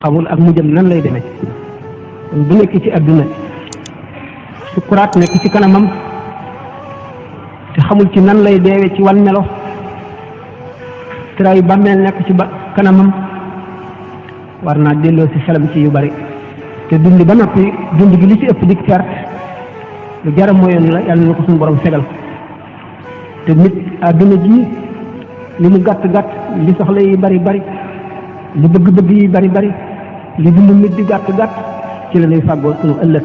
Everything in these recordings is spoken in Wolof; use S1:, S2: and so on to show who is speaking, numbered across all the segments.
S1: xamul ak mujjam nan lay demee bu nekk ci àdduna sukuraat nekk ci kanamam te xamul ci nan lay deewee ci wan melo tëraayu bàmmeel nekk ci kanamam war naa delloo si xelam ci yu bari te dund ba noppi dund gi li ci ëpp di perte lu jara mooyoon la yàlla na ko suñu borom fegal te nit àdduna ji li mu gàtt gàtt li soxla yi bari bari li bëgg-bëgg yi bari bari li dund nit di gàtt gàtt ci la lay fàggoo sunu ëllëg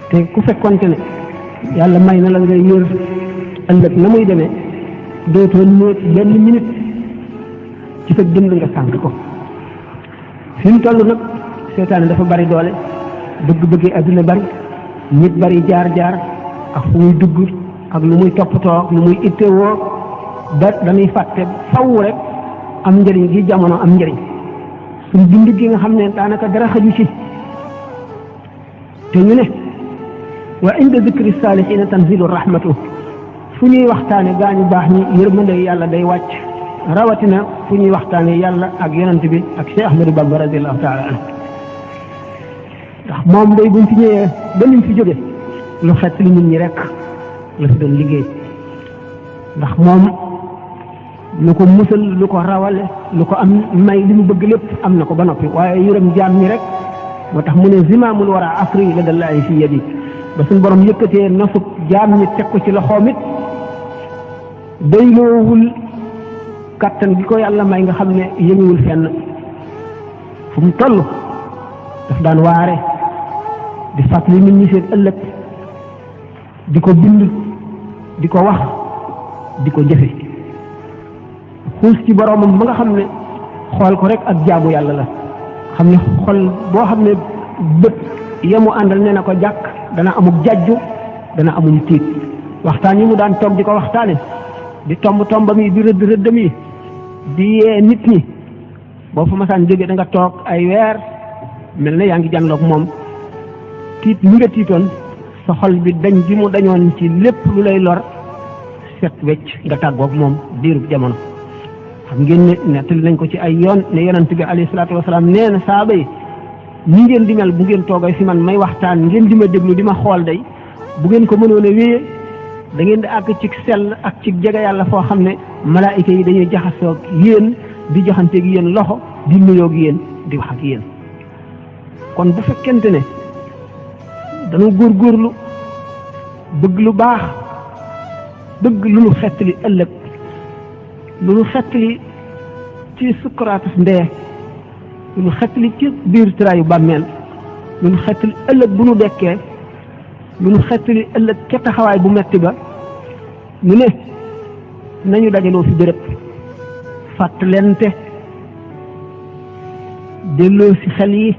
S1: te ku fekkonte ne yàlla may na la ngay yër ëllëg na muy demee dootoo ñëw benn minute ci sa dund nga sànq ko fi mu toll nag seetaane dafa bari doole bëgg-bëggi àdduna bari nit bari jaar-jaar ak fu muy dugg ak lu muy toppatoo ak lu muy ittewoo ba dañuy fàtte faw rek am njëriñ gi jamono am njëriñ suñ dund gi nga xam ne daanaka dara xaju ci te ñu ne wa inda zikri saalihiina tanzilu rahmatu fu ñuy waxtaane gaa ñu baax ñi yërmande yàlla day wàcc rawatina fu ñuy waxtaane yàlla ak yonent bi ak Cheikh Ahmadou Bamba radiallahu taala anhu ndax moom day buñ fi ñëwee ba niñ fi jóge lu xett li nit ñi rek la fi doon liggéey ndax moom lu ko musal lu ko rawale lu ko am may li mu bëgg lépp am na ko ba noppi waaye yërëm jaam ñi rek moo tax mu ne zimaamul wara asri la dallaahi fi yadi ba suñu borom yëkkatee nosub jaam ñi teg ko ci loxoom it doyloowul kattan gi ko yàlla may nga xam ne yënguwul fenn fu mu toll daf daan waare di fàttali nit ñi seen ëllëg di ko bind di ko wax di ko jëfe xuus ci boroomam ba nga xam ne xool ko rek ak jaamu yàlla la xam ne xol boo xam ne bët yamu àndal nee na ko jàkk dana amuk jajju dana amum tiit waxtaan yi mu daan toog di ko waxtaane di tombam yi di rëddam yi di yee nit ñi boo fa masaan jógee da nga toog ay weer mel na yaa ngi jànloog moom tiit mi nga tiitoon sa xol bi dañ bi mu dañoon ci lépp lu lay lor set wecc nga tàggoog moom diirub jamono xam ngeen ne nettali nañ ko ci ay yoon ne yonent bi alayhi salaatu wasalaam nee na saaba yi ni ngeen di mel bu ngeen toogay fi man may waxtaan ngeen di ma déglu di ma xool day bu ngeen ko mënoon a wéyee da ngeen di àgg ci sell ak ci jege yàlla foo xam ne malaayika yi dañuy jaxasoog yéen di joxanteeg yéen loxo di nuyoog yéen di wax ak yéen kon bu fekkente ne dañu góorgóorlu bëgg lu baax bëgg lu nu xettali ëllëg lu nu xettali ci sukkuraatus ndee lu nu xettali ci biir tiraayu bàmmeel lu nu xettali ëllëg bu nu dekkee lu nu xettali ëllëg ca taxawaay bu metti ba ñu ne nañu dajaloo fi béréb fàttalente delloo si xel yi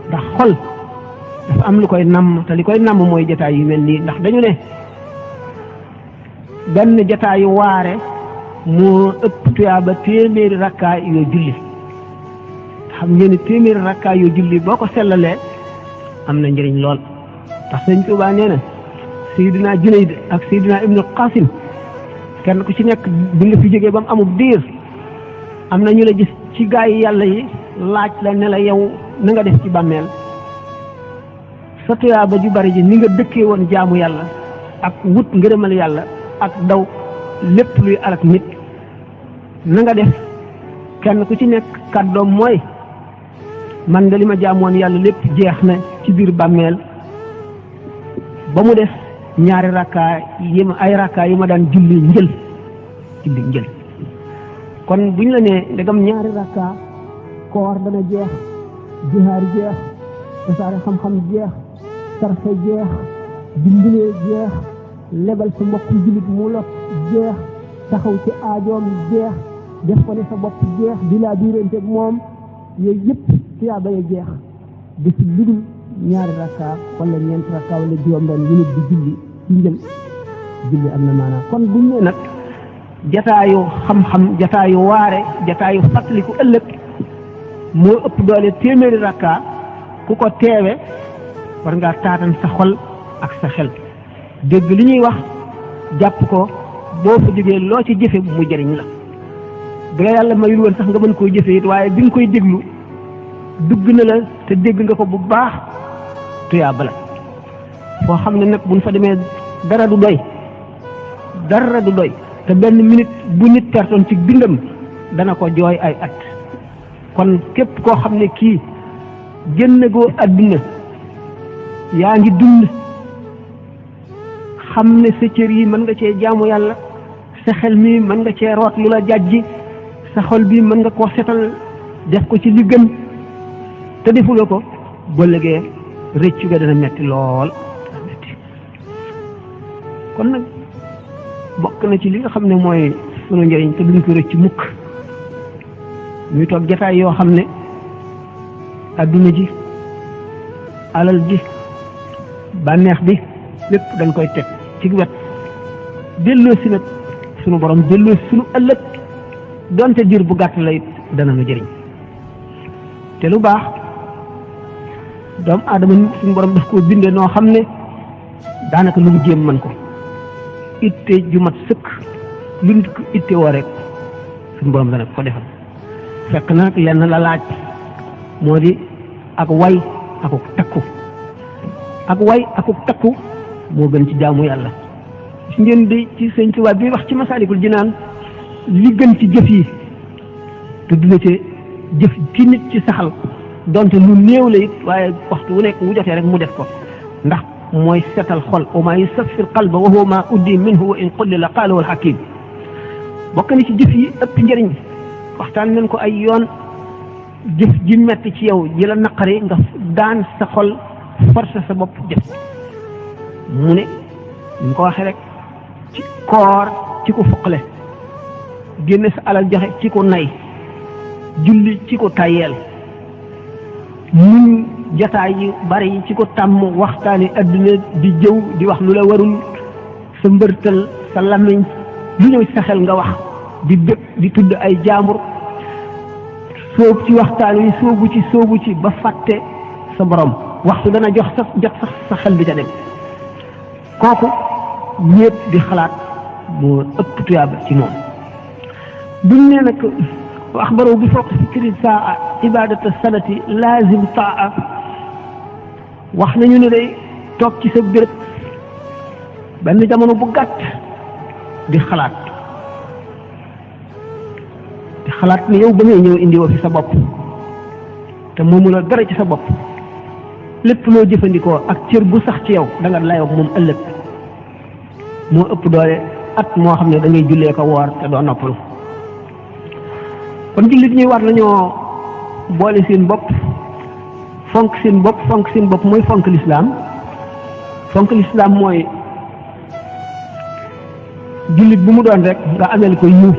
S1: ndax xol dafa am lu koy namm te li koy namm mooy jataay yu mel nii ndax dañu ne benn jataayu waare moo ëpp tuyaaba téeméeri rakkaa yoo julli xam ngeen ni téeméeri rakkaa yoo julli boo ko sellalee am na njëriñ lool ndax sëñ Tuubaa nee na Seydina Junayd ak Seydina Ibnu Qasim kenn ku ci nekk bi nga fi jógee ba mu amul diir am na ñu la gis ci gaa yi yàlla yi laaj la ne la yow na nga def ci bàmmeel sa tuyaaba ju bari ji ni nga dëkkee woon jaamu yàlla ak wut ngërëmal yàlla ak daw lépp luy alak nit na nga def kenn ku ci nekk kàddoom mooy man de li ma jaamoon yàlla lépp jeex na ci biir bàmmeel ba mu def ñaari rakkaa yi ma ay rakkaa yi ma daan julli njël kon buñ la nee ndegam ñaari rakkaa koor dana jeex jihaar jeex tasaare xam-xam jeex sarxe jeex dimbalee jeex lebal sa mbokk jullit mu lot jeex taxaw ci aajoom jeex def ko ne sa bopp jeex di laa biiranteeg moom yooyu yëpp tiyaaba ya jeex di si ludul ñaari rakka wala ñeenti rakka wala juróom-benn yu nit di julli ci njël julli am na maanaam kon buñ ne nag jataayu xam-xam jataayu waare jataayu fàttaliku ëllëg moo ëpp doole téeméeri rakka ku ko teewe war ngaa taatan sa xol ak sa xel dégg li ñuy wax jàpp ko boo fa jógee loo ci jëfe mu jëriñ la bu la yàlla mayul woon sax nga mën koy jëfe it waaye bi nga koy déglu dugg na la te dégg nga ko bu baax tuyaaba la foo xam ne nag buñ fa demee dara du doy te benn minute bu nit pertoon ci bindam dana ko jooy ay at kon képp koo xam ne kii génn goo àdduna yaa ngi dund xam ne sa cër yi mën nga cee jaamu yàlla sa xel mi mën nga cee root lu la jàjji sa xol bi mën nga koo setal def ko ci li gën te defuloo ko ba léegi rëccu ga dana metti lool kon nag bokk na ci li nga xam ne mooy sunu njëriñ te duñ ko rëcc mukk ñuy toog jataay yoo xam ne adduna ji alal ji bànneex bi lépp dañ koy teg ci wet delloo si nag sunu borom delloo si sunu ëllëg donte diir bu gàtt la it dana nu jëriñ te lu baax doomu aadama suñu borom daf koo bindee noo xam ne daanaka lu mu jéem mën ko itte ju mat sëkk lu nit ko itte woo rek suñu borom dana ko defal fekk na nag lenn la laaj moo di ak way akuk takku ak way akuk takku moo gën ci jaamu yàlla si ngeen di ci sëñ Tuubaa bi wax ci Masaalikul Jinaan li gën ci jëf yi tudd na ci jëf ci nit ci saxal donte lu néew la it waaye waxtu wu nekk wu jotee rek mu def ko ndax mooy setal xol wa maa yusaffir qalba wa huwa maa uddi minhu wa in qullila qaala wal hakim bokk na ci jëf yi ëpp njëriñ waxtaan nañ ko ay yoon jëf ji metti ci yow ji la naqari nga daan sa xol force sa bopp jëf mu ne ñu ko waxee rek ci koor ci ko fuqale génne sa alal joxe ci ko nay julli ci ko tayeel muñ jataay yi bari yi ci ko tàmm waxtaani adduna di jëw di wax lu la warul sa mbërtal sa lamiñ lu ñëw sa xel nga wax di dëkk di tudd ay jaambur soob ci waxtaan wi soobu ci ba fàtte sa borom waxtu dana jot sax sa xel bi ca dem kooku ñépp di xalaat moo ëpp tuyaaba ci moom buñ nee nag axbaro bi fawq fikri saa ibadata sanati laazim taa wax nañu ne day toog ci sa béréb benn jamono bu gàtt di xalaat ne yow ba ngay ñëw indi woo fi sa bopp te moomu la dara ci sa bopp lépp loo jëfandikoo ak cër bu sax ci yow da nga layoo moom ëllëg moo ëpp doole at moo xam ne da ngay jullee ko woor te doo noppalu kon jullit ñuy war nañoo boole seen bopp fonk seen bopp mooy fonk lislaam mooy jullit bu mu doon rek nga amel ko yiw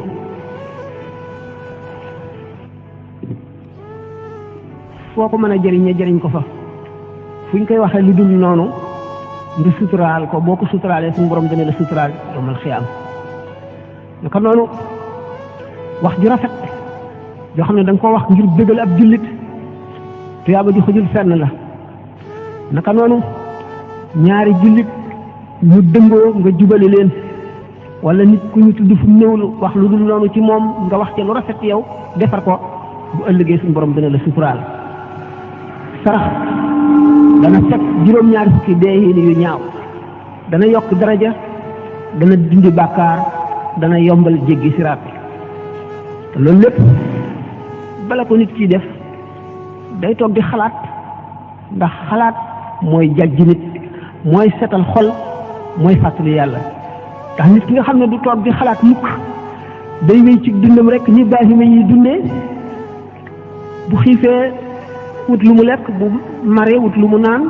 S1: foo ko mën a jëriñee jëriñ ko fa fu ñu koy waxee lu dul noonu nga suturaal ko boo ko suturaalee suñu borom dana la suturaal yawmal xiyaam naka noonu wax ju rafet yoo xam ne da nga ko wax ngir bëggal ab jullit tuyaaba ji xujul fenn la naka noonu ñaari jullit ñu dëngoo nga jubale leen wala nit ku ñu tudd fu néewlu wax lu dul noonu ci moom nga wax ci lu rafet yow defar ko bu ëllëgee suñu borom dana la suturaal sarax dana fekk juróom-ñaari fukki dee yu ñaaw dana yokk daraja dana dindi bàkkaar dana yombal jéggi siraat te loolu lépp bala ko nit kiy def day toog di xalaat ndax xalaat mooy jàjji nit mooy setal xol mooy fàttali yàlla ndax nit ki nga xam ne du toog di xalaat mukk day wéy ci dundam rek ni baahima yi dundee bu xiifee wut lu mu lekk bu maree wut lu mu naan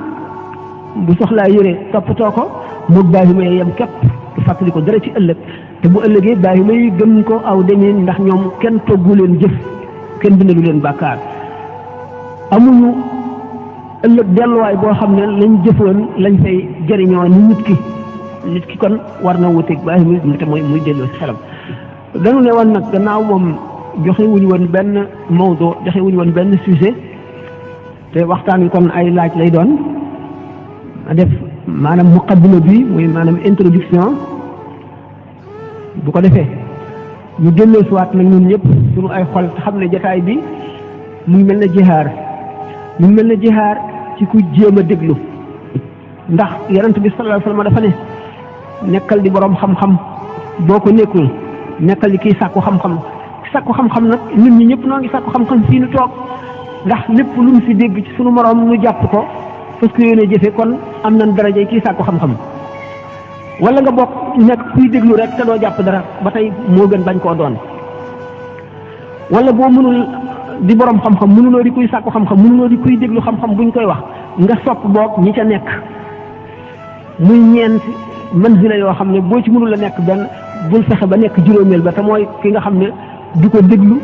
S1: bu soxlaa yére toppatoo ko moog baahima yi yem képp du fàttali ko dara ci ëllëg te bu ëllëgee baahima yi gën ko aw deñeen ndax ñoom kenn toggu leen jëf kenn bindalu leen bàkkaar amuñu ëllëg delluwaay boo xam ne lañ jëfoon lañ fay jëriñoo ni nit ki kon war na wuteeg baahima yi te mooy muy delloo si xelam dañu ne woon nag gannaaw moom joxe wuñu woon benn mawdo joxe wuñu woon benn sujet te waxtaan wi kon ay laaj lay doon a def maanaam muqaddima bi muy maanaam introduction bu ko defee ñu delloo si waat nag ñun ñëpp suñu ay xol te xam ne jataay bi mu ngi mel ne jihaar mu mel ne jihaar ci ku jéem a déglu ndax yonent bi sallallahu alayhi wasallam dafa ne nekkal di borom xam-xam boo ko nekkul nekkal di kii sàkku xam-xam sàkku xam-xam nag nit ñi ñëpp noo ngi sàkku xam-xam fii nu toog ndax lépp lu mu fi dégg ci sunu moroom nu jàpp ko parce que yéene jëfe kon am nañ daraja kii sàkku xam-xam wala nga bokk nekk kuy déglu rek te doo jàpp dara ba tey moo gën bañ koo doon wala boo mënul di borom xam-xam mënuloo di kuy sàkku xam-xam mënuloo di kuy déglu xam-xam buñ koy wax nga sopp boog ñi ca nekk muy ñeenti manzila yoo xam ne boo ci mënul la nekk benn bul fexe ba nekk juróomeel ba te mooy ki nga xam ne du ko déglu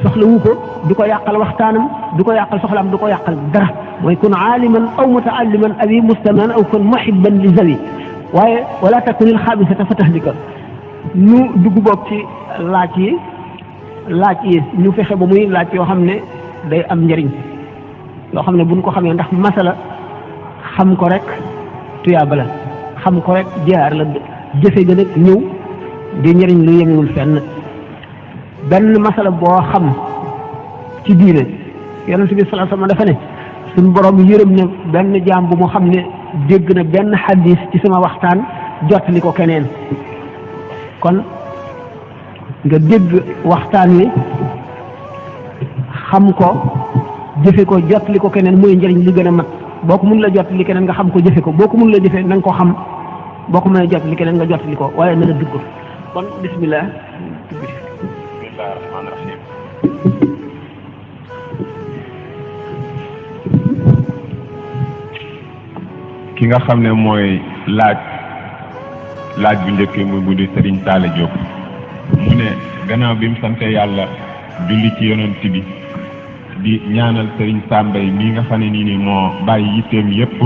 S1: soxlawu ko du ko yàqal waxtaanam du ko yàqal soxlaam du ko yàqal dara mooy kun aaliman aw mutaalliman awi mustaman aw kun muhibban li zawi waaye wala takunil xaabisata fa tahlika ñu dugg boog ci laaj yi ñu fexe ba muy laaj yoo xam ne day am njëriñ yoo xam ne buñ ko xamee ndax masala xam ko rek tuyaaba la xam ko rek jaar la jëfe ga nag ñëw di njëriñ lu yemewul fenn benn masala boo xam ci diine yonent bi sallallahu alayhi wasallam dafa ne suñu borom yërëm ne benn jaam bu mu xam ne dégg na benn xadis ci sama waxtaan jottali ko keneen kon nga dégg waxtaan wi xam ko jëfe ko jottali ko keneen mooy njëriñ li gën a mat boo ko mun la jottali keneen nga xam ko jëfe ko boo ko mun la jëfe na nga ko xam boo ko mënee jottali keneen nga jottali ko waaye na la dugg kon bismillah
S2: rahmaan rahim ki nga xam ne mooy laaj bu njëkk muy bu di Serigne Talla Diop mu ne gannaaw bi mu sante yàlla julli ci yonent bi di ñaanal Serigne Sambay mii nga xam ne nii moo bàyyi yitteem yépp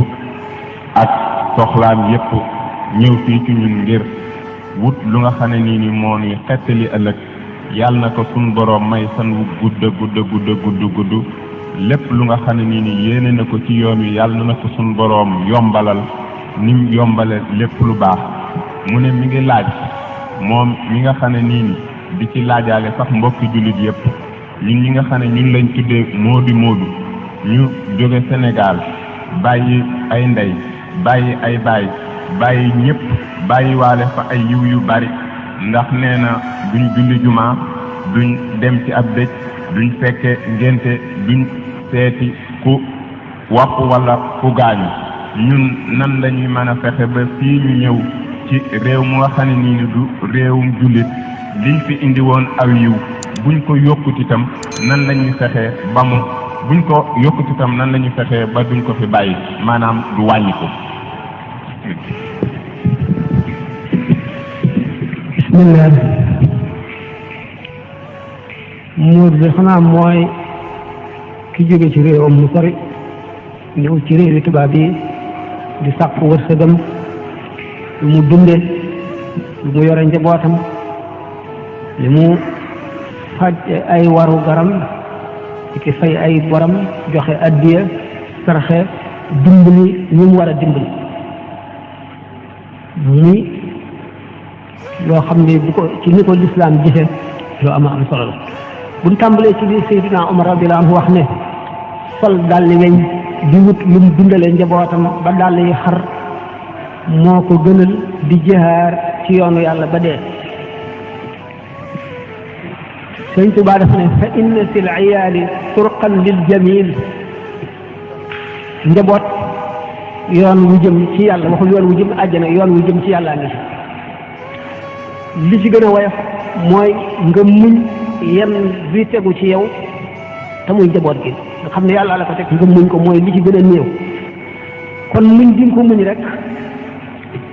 S2: ak soxlaam yépp ñëw fii ci ñun ngir wut lu nga xam ne nii moo nuy xettali ëllëg yàlla na ko sun boroom may san wu gudd lépp lu nga xam ne nii yéene na ko ci yoon wi yàlla na ko sun boroom yombalal nim yombale lépp lu baax mu ne mi ngi laaj moom mi nga xam ne nii di ci laajaale sax mbokki jullit yépp ñun ñi nga xam ne ñun lañ tuddee moodu ñu jóge Sénégal bàyyi ay ndey bàyyi ay baay bàyyi ñépp bàyyi waale fa ay yiw yu bari ndax nee na duñ julli jumaa duñ dem ci ab dëj duñ fekke ngénte duñ seeti ku wàpp walla ku gaañu ñun nan lañuy mën a fexe ba fii ñu ñëw ci réew mu nga xam ne nii du réewum jullit liñ fi indi woon aw yiw buñ ko yokkut itam nan lañuy fexe ba mu buñ ko yokkut itam nan lañuy fexe ba duñ ko fi bàyyi maanaam du wàññi ko.
S1: bismillah muur bi xanaa mooy ki jóge ci réewam mu sori ñëw ci réewi tubaab yi di sàkku wërsëgam lu mu dunde lu mu yore njabootam li mu faj ay waru garam di ki fay ay boram joxe addiya sarxe dimbali ñu mu war a dimbali muy loo xam ne bu ko ci ni ko lislaam gisee loo am solo la buñ tàmbalee ci li Seydina Omar radiyallahu anhu wax ne sol dalli weñ di wut lu mu dundale njabootam ba dàll yi xar moo ko gënal di jihaar ci yoonu yàlla ba dee Sëñ Tuubaa dafa ne fa inna fil iyaali turqan lil jamil njaboot yoon wu jëm ci yàlla waxul yoon wu jëm àjjana yoon wu jëm ci yàlla ngi li ci gën a woyof mooy nga muñ yenn bi tegu ci yow te muy njaboot gi nga xam ne yàlla la ko teg nga muñ ko mooy li ci gën a néew kon muñ di nga ko muñ rek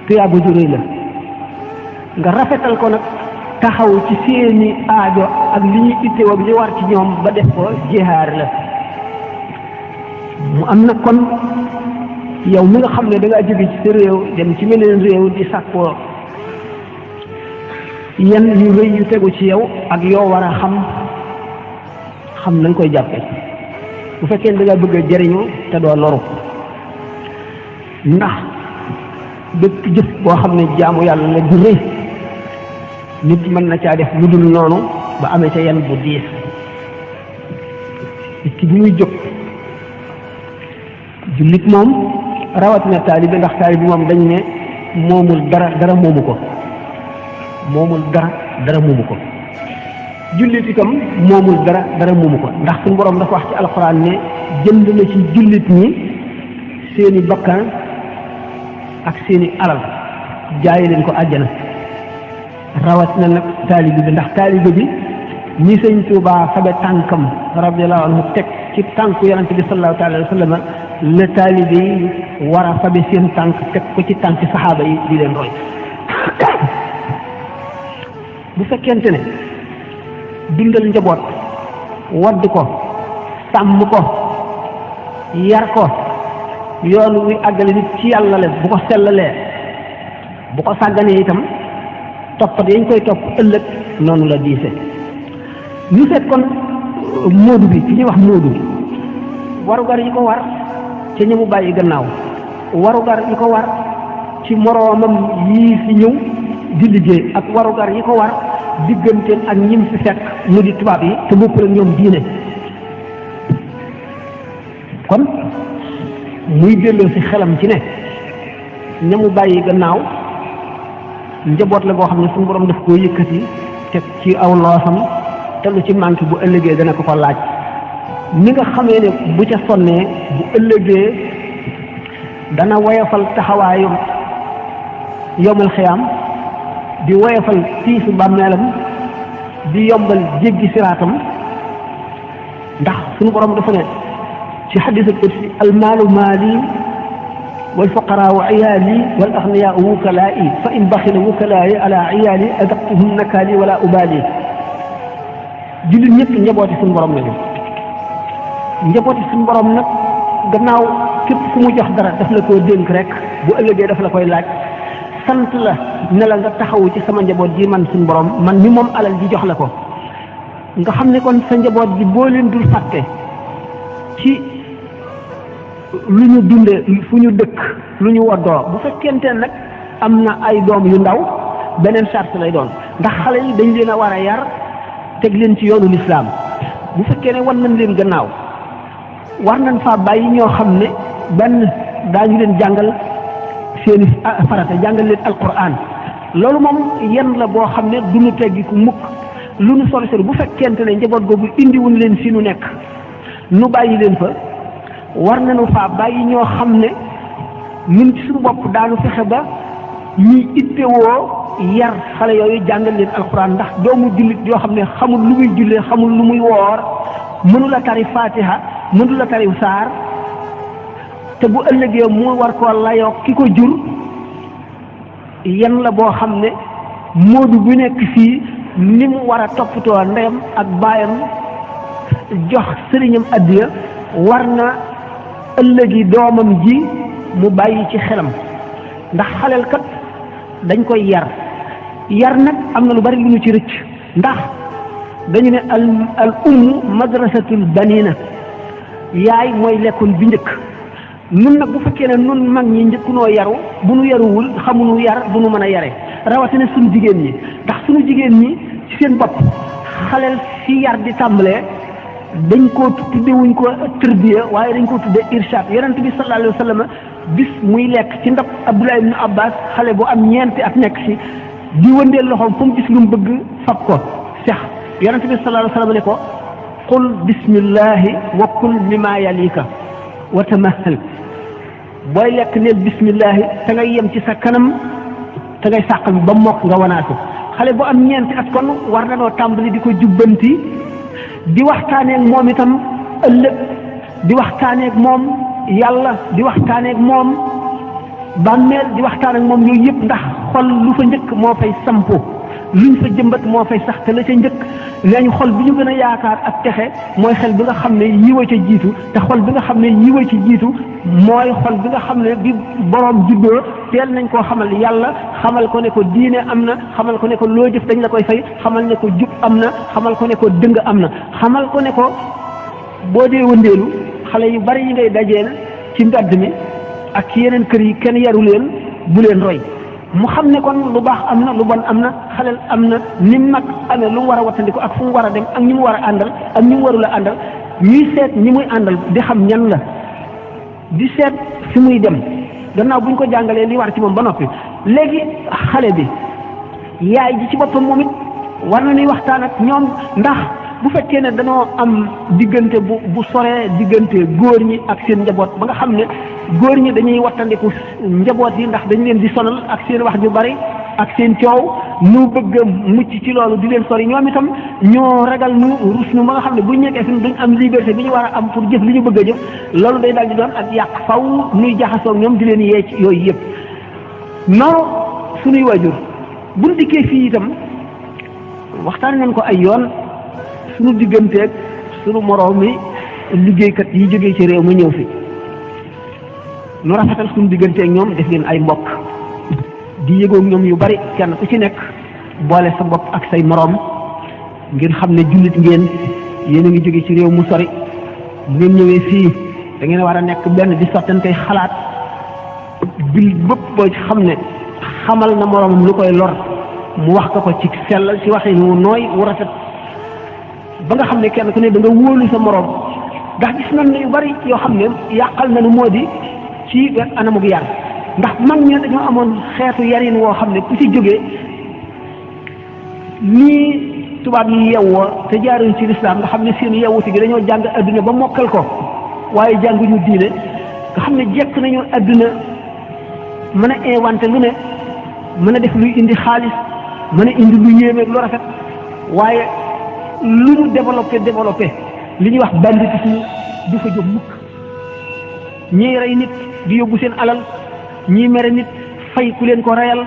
S1: tuyaaba ju rëy la nga rafetal ko nag taxaw ci seeni aajo ak li ñuy ittewoo ak li war ci ñoom ba def ko jihaar la mu am nag kon yow mi nga xam ne da ngaa jóge ci sa réew dem ci meneen réew di sàkkoo yenn yu rëy yu tegu ci yow ak yoo war a xam nañ koy jàppe bu fekkee da ngaa bëgg a jëriñu te doo loru ndax bépp jëf boo xam ne jaamu yàlla la du rëy nit mën na caa def lu dul noonu ba amee ca yenn bu diis nit ki bu muy jóg jullit moom rawatina taalibe ndax taalibe moom dañ ne moomul dara moomu ko moomul dara moomu ko jullit itam moomul dara moomu ko ndax suñu borom dafa wax ci alxuraan ne jënd na ci jullit ñi seeni bakkan ak seeni alal jaayi leen ko àjjana rawatina nag taalibe bi ndax taalibe bi ñi sëñ Tuubaa fabe tànkam radiyallahu anhu teg ci tànku yonente bi sallallahu alayhi wa sallam la taalibe yi war a fabe seen tànk teg ko ci tànk saxaaba yi di leen roy bu fekkente ne dundal njaboot wadd ko sàmm ko yar ko yoon wi àggale nit ci yàlla la bu ko sellalee bu ko sàgganee itam toppat yañ koy topp ëllëg noonu la diise ñu seet kon móodu bi fi ñuy wax móodu warugar yi ko war ci ñamu bàyyi gannaaw warugar yi ko war ci moroomam yii fi ñëw di liggéey ak warugar yi ko war digganteen ak ñim fi fekk mu di tubaab yi te bokkul ak ñoom diine kon muy delloo ci xelam ci ne ñamu bàyyi gannaaw njaboot la boo xam ne suñu borom daf koo yëkkati teg ci aw loosam te lu ci manqué bu ëllëgee dana ko ko laaj ni nga xamee ne bu ca sonnee bu ëllëgee dana woyofal taxawaayu yomal xiyaam di woyofal tiisu bàmmeelam di yombal jéggi siraatam ndax suñu borom dafa ne ci xadis al qudsi almaalu maali wal fuqaraau iyaali wal agniyaau wukalaa'i fa in baxila wukalaa'i ala iyaali adaqtuhum nakaali wala ubaali jullit ñëpp njabooti suñu borom lañu njabooti suñu borom nag gannaaw képp ku mu jox dara daf la koo dénk rek bu ëllëgee daf la koy laaj sant la ne la nga taxawu ci sama njaboot ji man suñu borom man mi moom alal ji jox la ko nga xam ne kon sa njaboot ji boo leen dul fàtte ci lu ñu dunde fu ñu dëkk lu ñu woddoo bu fekkente nag am na ay doom yu ndaw beneen charte lay doon ndax xale yi dañ leen a war a yar teg leen ci yoonu lislaam bu fekkee ne wan nañ leen gannaaw war nañ faa bàyyi ñoo xam ne benn daañu leen jàngal seeni farata jàngal leen alquran loolu moom yenn la boo xam ne du ñu teggi ku mukk lu nu sori sori bu fekkente ne njaboot googu indiwuñ leen fi nu nekk nu bàyyi leen fa war nañu faa bàyyi ñoo xam ne ñun ci suñu bopp daanu fexe ba ñuy ittewoo yar xale yooyu jàngal leen alquran ndax doomu jullit yoo xam ne xamul lu muy jullee xamul lu muy woor mënu la tari fatiha mënu la tari saar te bu ëllëgee mu war koo layoo ki ko jur yan la boo xam ne moodu bu nekk fii ni mu war a toppatoo ndeyam ak baayam jox sëriñam addiya war na ëllëgi doomam ji mu bàyyi ci xelam ndax xaleel kat dañ koy yar nag am na lu bari lu ñu ci rëcc ndax dañu ne al ummu madrasatul banina yaay mooy lekkoon bi njëkk nun nag bu fekkee ne nun mag ñi njëkk noo yaru bu nu yaruwul xamuñu yar bu nu mën a yare rawatina suñu jigéen ñi ndax suñu jigéen ñi ci seen bopp xaleel fi yar di tàmbalee dañ koo tuddewuñ ko tërbiya waaye dañ koo tudde irshad yonent bi sallallahu alayhi wa sallam bis muy lekk ci ndab Abdullah ibn Abbas xale bu am ñeenti at nekk ci di wëndeel loxoom fu mu gis lu mu bëgg fab ko sex yonent bi sallallahu alayhi wa sallam ne ko qul bismillahi wa kul mimma yalika wa tamahal booy lekk neel bismillahi te ngay yem ci sa kanam te ngay sàq bi ba mokk nga wanaasu xale bu am ñeenti at kon war na noo tàmbali di ko jubbanti di waxtaaneek moom itam ëllëg di waxtaaneek moom yàlla di waxtaaneek moom bàmmeel di waxtaan ak moom yooyu yëpp ndax xol lu fa njëkk moo fay sampo luñ fa jëmbat moo fay sax te la ca njëkk nee ñu xol bi ñu gën a yaakaar ak texe mooy xel bi nga xam ne yiwa ca jiitu te xol bi nga xam ne yiwa ci jiitu mooy xol bi nga xam ne bi boroom juddoo teel nañ koo xamal yàlla xamal ko ne ko diine am na xamal ko ne ko loo jëf dañ la koy fay xamal ne ko jub am na xamal ko ne ko dëng am na xamal ko ne ko boo dee wëndeelu xale yu bari yi ngay dajeel ci mbedd mi ak ci yeneen kër yi kenn yaru leen bu leen roy mu xam ne kon lu baax am na lu bon am na xaleel am na ni mag amee lu mu war a wattandiku ak fu mu war a dem ak ñi mu war a àndal ak ñi mu warul a àndal ñuy seet ñi muy àndal di xam ñan la di seet fi muy dem gannaaw buñ ko jàngalee li war ci moom ba noppi léegi xale bi yaay ji ci boppam moom it war na ni waxtaan ak ñoom ndax bu fekkee ne danoo am diggante bu soree diggante góor ñi ak seen njaboot ba nga xam ne góor ñi dañuy wattandiku njaboot yi ndax dañ leen di sonal ak seen wax ju bari ak seen coow nu bëgg a mucc ci loolu di leen sori ñoom itam ñoo ragal nu rus nu ba nga xam ne buñ nekkee fi duñ am liberté bi ñu war a am pour jëf li ñu bëgg a jëf loolu day daal di doon ak yàq faw nuy jaxasoo ak ñoom di leen yee ci yooyu yëpp noonu suñuy waajur buñ dikkee fii itam waxtaan nañ ko ay yoon suñu digganteeg suñu moroom mi liggéeykat yi jógee ci réew mi ñëw fi nu rafetal suñu digganteeg ñoom def leen ay mbokk di yëgoog ñoom yu bari kenn ku ci nekk boole sa bopp ak say moroom ngeen xam ne jullit ngeen yéen a ngi jóge ci réew mu sori bu ngeen ñëwee fii da ngeen war a nekk benn di sottantey xalaat bil bëpp boo xam ne xamal na moroomam lu koy lor mu wax ko ci sellal ci waxee wu nooy wu rafet ba nga xam ne kenn ku ne da nga wóolu sa moroom ndax gis nañ ne yu bari yoo xam ne yàqal na nu moo di ci anamug yar ndax mag ñi dañoo amoon xeetu yarin woo xam ne ku ci jógee nii tubaab yi yewwoo te jaaruñ ci lislaam nga xam ne seen yewwuti gi dañoo jàng adduna ba mokkal ko waaye jànguñu diine nga xam ne jekk nañu adduna mën a inventé lu ne mën a def luy indi xaalis mën a indi lu yéeme lu rafet waaye lu ñu développé li ñuy wax banditisme du fa jóg mukk ñiy rey nit di yóbbu seen alal ñii mere nit fay ku leen ko reyal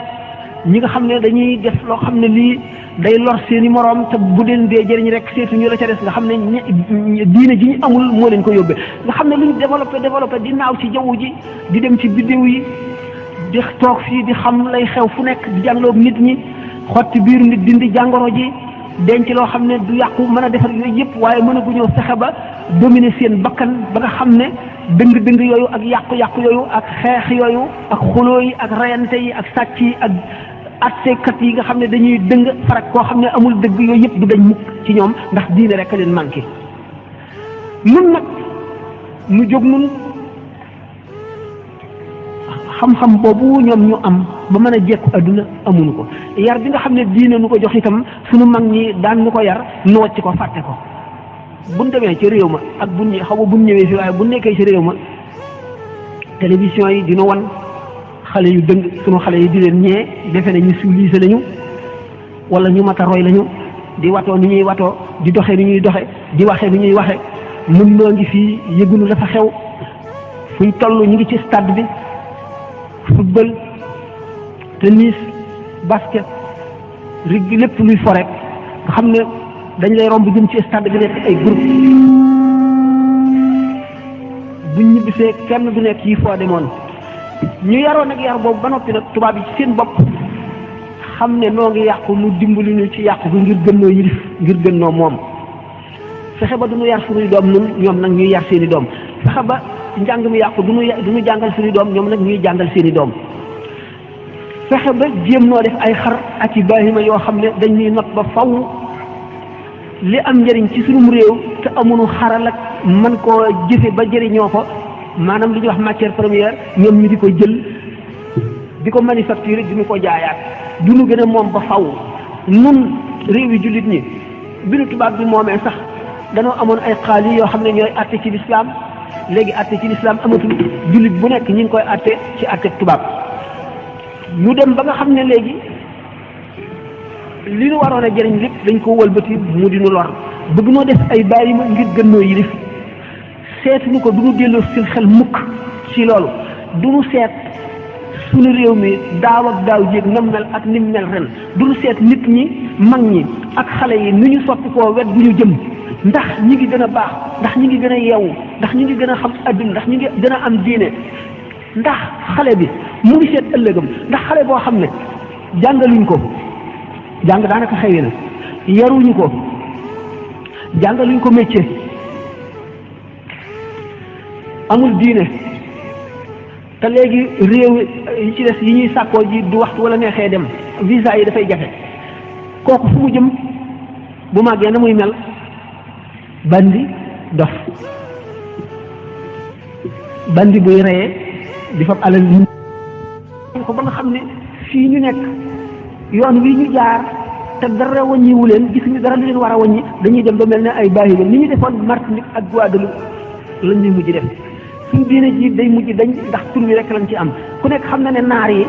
S1: ñi nga xam ne dañuy def loo xam ne lii day lor seeni moroom te bu leen dee jëriñ rek seetuñu la ca des nga xam ne diine ji ñu amul moo leen ko yóbbee nga xam ne lu ñu développé di naaw ci jaww ji di dem ci biddéew yi di toog fii di xam lay xew fu nekk di jàngaloog nit ñi xotti biiru nit dindi jàngoro ji denc loo xam ne du yàqu mën a defar yooyu yëpp waaye mën a gu ñëw fexe ba dominer seen bakkan ba nga xam ne dëng-dëng yooyu ak yàqu-yàqu yooyu ak xeex yooyu ak xuloo yi ak rayante yi ak sàcc yi ak attekat yi nga xam ne dañuy dëng farak koo xam ne amul dëgg yooyu yëpp du dañ mukk ci ñoom ndax diine rek a leen manqué nun nag nu jóg nun xam-xam boobu ñoom ñu am ba mën a jekku adduna amuñu ko yar bi nga xam ne diine nu ko jox itam suñu mag ñi daan nu ko yar nu wàcc ko fàtte ko buñ demee ci réew ma ak buñ xaw ma buñ ñëwee fi waaye buñ nekkee ci réew ma télévision yi dina wan xale yu dëng sunu xale yi di leen ñee defe ne ñu civilisé lañu wala ñu mat a roy lañu di watoo ni ñuy watoo di doxee ni ñuy doxe di waxee ni ñuy waxe nun noo ngi fii yëgunu dafa xew fuñ toll ñu ngi ci stade bi football tennis basket rig lépp luy fo rek nga xam ne dañ lay romb jëm ci stade bi nekk ay groupe buñ ñibbisee kenn du nekk yi foo demoon ñu yaroon ak yar boobu ba noppi nag tubaab yi ci seen bopp xam ne noo ngi yàqu nu dimbali ñu ci yàqu bi ngir gën noo yilif ngir gën noo moom fexe ba du ñu yar suñuy doom nun ñoom nag ñuy yar seeni doom fexe ba njàng mi yàqu du ñu jàngal suñuy doom ñoom nag ñuy jàngal seeni doom fexe ba jéem noo def ay xar ak i baahima yoo xam ne dañuy not ba faw li am njëriñ ci suñu réew te amuñu xaral ak mën koo jëfe ba jëriñoo ko maanaam li ñuy wax matière première ñoom ñu di ko jël di ko manufacturer di ñu ko jaayaat du ñu gën a moom ba faw nun réew yi jullit ñi bi nu tubaab bi moomee sax danoo amoon ay xaali yoo xam ne ñooy àtte ci lislaam léegi àtte ci lislaam amatul jullit bu nekk ñi ngi koy àtte ci àtte tubaab ñu dem ba nga xam ne léegi li nu waroon a jëriñ lépp dañ ko wëlbati mu di nu lor bëgg noo def ay bàyyi ma ngir gën noo yilif seetuñu ko du nu delloo seen xel mukk ci loolu du nu seet suñu réew mi daaw ak daaw jéeg nam mel ak nim mel ren du nu seet nit ñi mag ñi ak xale yi nu ñu soppi koo wet bu ñu jëm ndax ñi ngi gën a baax ndax ñi ngi gën a yeewu ndax ñi ngi gën a xam adduna ndax ñi ngi gën a am diine ndax xale bi mu ngi seet ëllëgam ndax xale boo xam ne jàngaluñ ko jàng daanaka xëy na yaruñu ko jàngaluñ ko métier amul diine te léegi réew yi ci des yi ñuy sàkkoo ji du waxtu wala neexee dem visa yi dafay jafe kooku fu mu jëm bu màggee na muy mel bandi dof bandi buy reye di fab alal yi ko ba nga xam ne fii ñu nekk yoon wi ñu jaar te dara wàññiwu leen gisuñu dara lu leen war a wàññi dañuy dem ba mel ne ay bàyyi ni ñu defoon Martinique ak Guadeloupe lañ ñuy mujj def suñ diine ji day mujj dañ ndax tur wi rek lañ ci am ku nekk xam na ne naar yi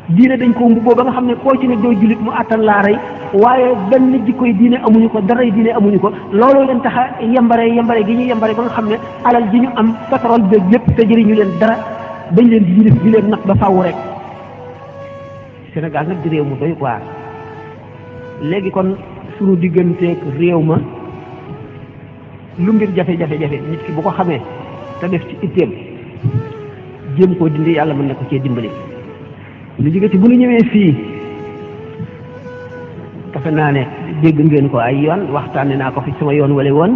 S1: diine dañ ko mbubboo ba nga xam ne koo ci ne doo jullit mu àttan laa rey waaye benn jikkoy diine amuñu ko daray diine amuñu ko looloo leen tax a yambare gi ñu yambare ba nga xam ne alal ji ñu am pétrole beeg lépp te jëriñu leen dara bañ leen di yilif di leen nag ba faaw rek Sénégal nag di réew mu doy waar léegi kon suñu digganteeg réew ma lu mbir jafe-jafe nit ki bu ko xamee te def ci itteem jéem koo dindi yàlla mën na ko cee dimbali lu jóge ci bu ñu ñëwee fii defe naa ne dégg ngeen ko ay yoon waxtaane naa ko fi sama yoon wala woon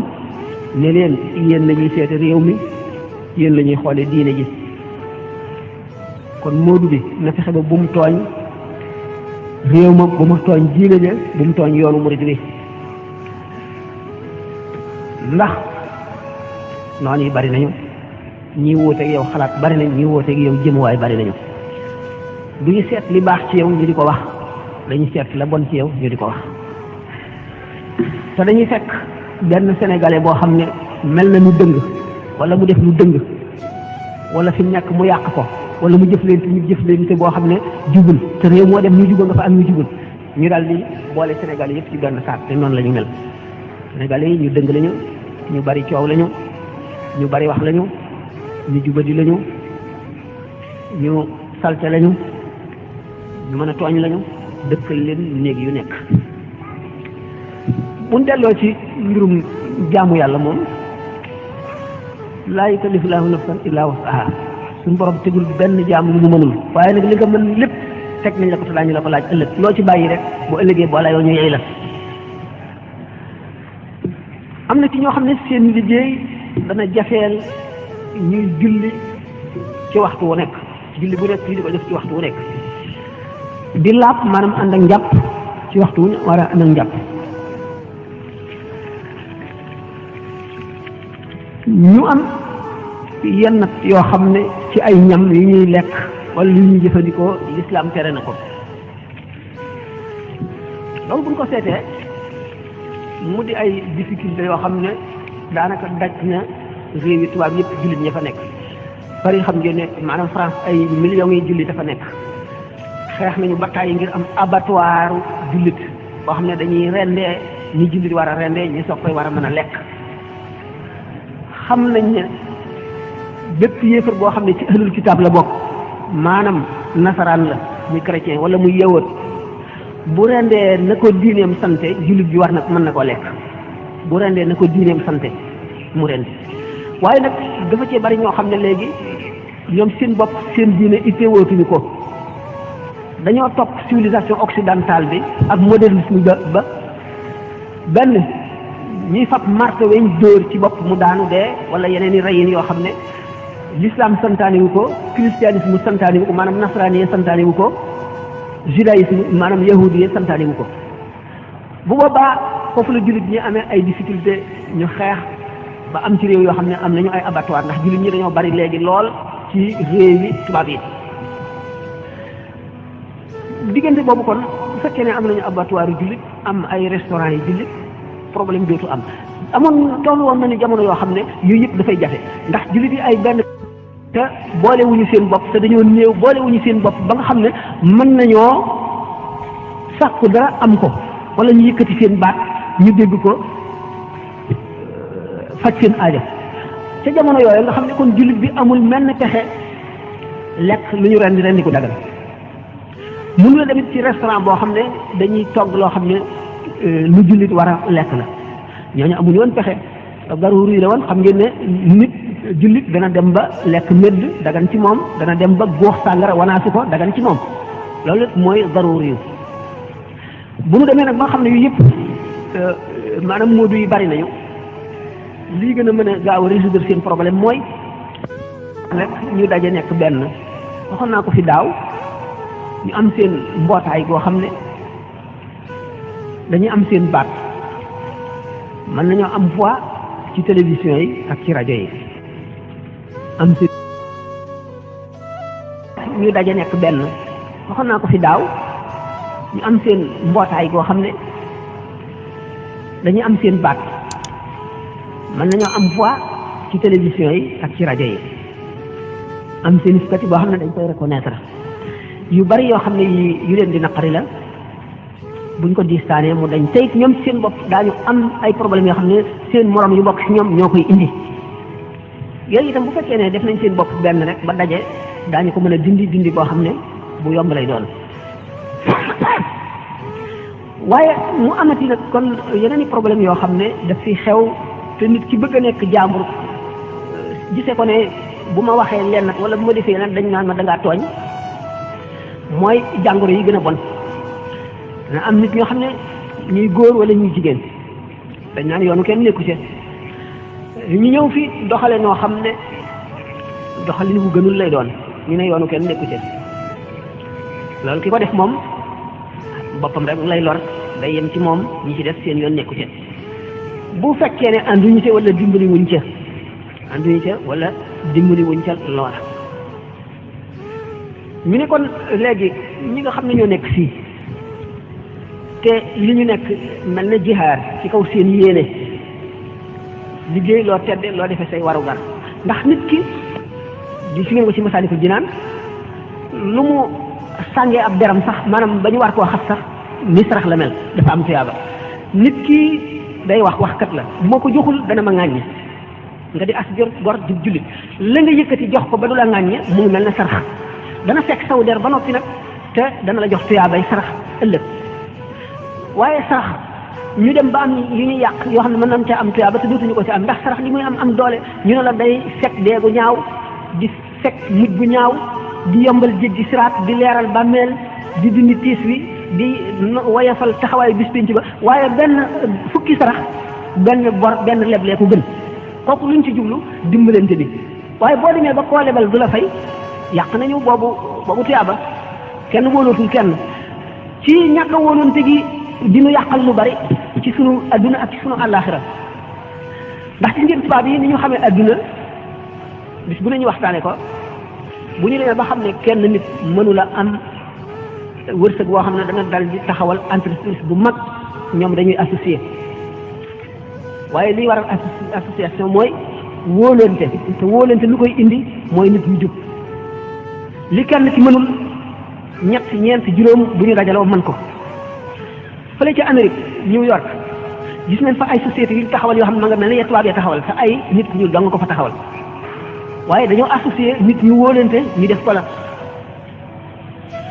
S1: ne leen yéen la ñuy seete réew mi yéen la ñuy xoole diine ji kon moodu bi na fexe ba bu mu tooñ réew ma bu mu tooñ diine ja bu mu tooñ yoonu murid wi ndax noonu yi bari nañu ñii wuuteeg yow xalaat bari nañ ñii wuuteeg yow jëmuwaay bari nañu du ñu seet li baax ci yow ñu di ko wax dañuy seet la bon ci yow ñu di ko wax te dañuy fekk benn sénégalais boo xam ne mel na lu dëng wala mu def lu dëng wala fi mu nekk mu yàq ko wala mu jëflante boo xam ne jubul te réew moo dem ñu jubal nga fa am ñu jubul ñu daal di boole sénégalais yëpp ci benn saat te noonu la ñu mel sénégalais yi ñu dëng lañu ñu bari coow lañu ñu bari wax lañu ñu jubadi lañu ñu salte lañu ñu mën a tooñ lañu dëkkal leen néeg yu nekk buñ delloo ci mbirum jaamu yàlla moom laa yukallifu llaahu nafsan illaa wus'ahaa suñu borom tegul benn jaamu mu mënul waaye nag li nga mën lépp teg nañ la ko te daañu la ko laaj ëllëg loo ci bàyyi rek bu ëllëgee boo layoo ñu yey la am na ci ñoo xam ne seen liggéey dana jafeel ñuy julli ci waxtu wu nekk julli bu nekk yi di ko def ci waxtu wu nekk di laab maanaam ànd ak njàpp ci waxtu wu war a ànd ak njàpp ñu am yenn yoo xam ne ci ay ñam yu ñuy lekk wala yu ñuy jëfandikoo lislaam tere na ko loolu buñ ko seetee mu di ay difficulté yoo xam ne daanaka daj na réew yi tubaab yëpp jullit ña fa nekk Paris xam ngeen ne maanaam France ay millions yi jullit dafa nekk xeex nañu bataay ngir am abattoir jullit boo xam ne dañuy rendee ñi jullit war a rendee ñi soog koy war a mën a lekk xam nañ ne bépp yéefar boo xam ne ci ahlul kitaab la bokk maanaam nasaraan la muy chrétien wala muy yawut bu rendee na ko diineem sante jullit bi war na mën na ko lekk bu rendee na ko diineem sante mu rendi waaye nag dafa cee bari ñoo xam ne léegi ñoom seen bopp seen diine ittewootuñu ko dañoo topp civilisation occidentale bi ak modernisme ba benn ñuy fab marto weñ dóor ci bopp mu daanu dee wala yeneen i reyin yoo xam ne l'islam santaane wu ko christianisme santaane wu ko maanaam nasraani santaane wu ko judaïsme maanaam yahudi santaane wu ko bu boobaa foofu la jullit ñi amee ay difficulté ñu xeex ba am ci réew yoo xam ne am nañu ay abattoir ndax jullit ñi dañoo bari léegi lool ci réew yi tubaab yi diggante boobu kon bu fekkee ne am nañu abattoir yu jullit am ay restaurant yi jullit problème dootu am amoon toll woon na ni jamono yoo xam ne yooyu yëpp dafay jafe ndax jullit yi ay benn te boolewuñu seen bopp te dañoo néew boolewuñu seen bopp ba nga xam ne mën nañoo sàkku dara am ko wala ñu yëkkati seen baat ñu dégg ko faj seen aaja ca jamono yooyu nga xam ne kon jullit bi amul mel ne pexe lekk lu ñu rendi ko dagal mënu la demit ci restaurant boo xam ne dañuy togg loo xam ne lu jullit war a lekk la ñooñu amuñu woon pexe daruri la woon xam ngeen ne nit jullit dana dem ba lekk medd dagan ci moom dana dem ba góox sàngara wanaasu ko dagan ci moom loolu mooy daruri yu bu nu demee nag ba nga xam ne yu yëpp maanaam moodu yi bari nañu lii gën a mën a gaaw a résoudre seen problème mooy rek ñu daje nekk benn waxoon naa ko fi daaw ñu am seen mbootaay goo xam ne dañuy am seen baat mën nañoo am voix ci télévision yi ak ci rajo yi am si ñu daje nekk benn waxoon naa ko fi daaw ñu am seen mbootaay goo xam ne dañuy am seen baat mën nañoo am voix ci télévision yi ak ci rajo yi am seen statut boo xam ne dañ koy reconnaître yu bari yoo xam ne yu leen di naqari la buñ ko distaanee mu dañ tey ñoom seen bopp daañu am ay problèmes yoo xam ne seen morom yu bokk ci ñoom ñoo koy indi yooyu itam bu fekkee ne def nañ seen bopp benn rek ba daje daañu ko mën a dindi boo xam ne bu yomb lay doon waaye mu amati nag kon yeneen i problème yoo xam ne daf fi xew te nit ki bëgg a nekk jàmbur gisee ko ne bu ma waxee leen nag wala bu ma defee leen dañ naan ma dangaa tooñ mooy jàngoro yi gën a bon dana am nit ñoo xam ne ñuy góor wala ñuy jigéen dañ naan yoonu kenn nekku ci ñu ñëw fi doxale noo xam ne doxalin bu gënul lay doon ñu ne yoonu kenn nekku ci loolu ki ko def moom boppam rek lay lor day yem ci moom ñi ci def seen yoon nekku ci bu fekkee ne ànduñu ca wala dimbali wuñ ca ànduñu ca wala dimbali wuñ ca loola ñu ne kon léegi ñi nga xam ne ñoo nekk fii te li ñu nekk mel na jihaar ci kaw seen yéene liggéey loo tedde loo defee say warugar ndax nit ki di fi ngeen ko ci Masaalikul Jinaan lu mu sàngee ab deram sax maanaam ba ñu war koo xas sax ni sarax la mel dafa am tuyaaba nit ki day waxkat la bu ma ko joxul dana ma ŋàññe nga di as gor di jullit la nga yëkkati jox ko ba du la ŋàññe mu ngi mel ne sarax dana fekk saw der ba noppi nag te dana la jox tuyaabay sarax ëllëg waaye sarax ñu dem ba am yu ñuy yàq yoo xam ne mën nañ ca am tuyaaba te dootuñu ko ci am ndax sarax li muy am doole ñu ne la day fekk deegu ñaaw di fekk mujj bu ñaaw di yombal jéggi siraat di leeral bàmmeel di dindi tiis wi di woyafal taxawaayu bis pénc ba waaye benn fukki sarax benn bor benn leblee ko gën kooku luñ ci jublu dimbalante bi waaye boo demee ba koo lebal du la fay yàq nañu boobu tuyaaba kenn wóolootul kenn ci ñàkk a wóolonte gi dinu yàqal lu bari ci sunu adduna ak ci sunu àllaaxira ndax ci ngeen tubaab yi ni ñu xamee adduna bis bu nañu waxtaane ko bu ñu demee ba xam ne kenn nit mënula am wërsëg boo xam ne dana dal di taxawal entreprise bu mag ñoom dañuy associé waaye liy waral association mooy wóolante te wóolante lu koy indi mooy nit ñu jub li kenn ci mënul ñett ñeent juróom bu ñu dajaloo mën ko fële ca Amérique New York gis nañ fa ay sociétés yu taxawal yoo xam ne ma nga mel ne ya tubaab ya taxawal te ay nit ñu dong ko fa taxawal waaye dañoo associé nit ñu wóolante ñu def ko la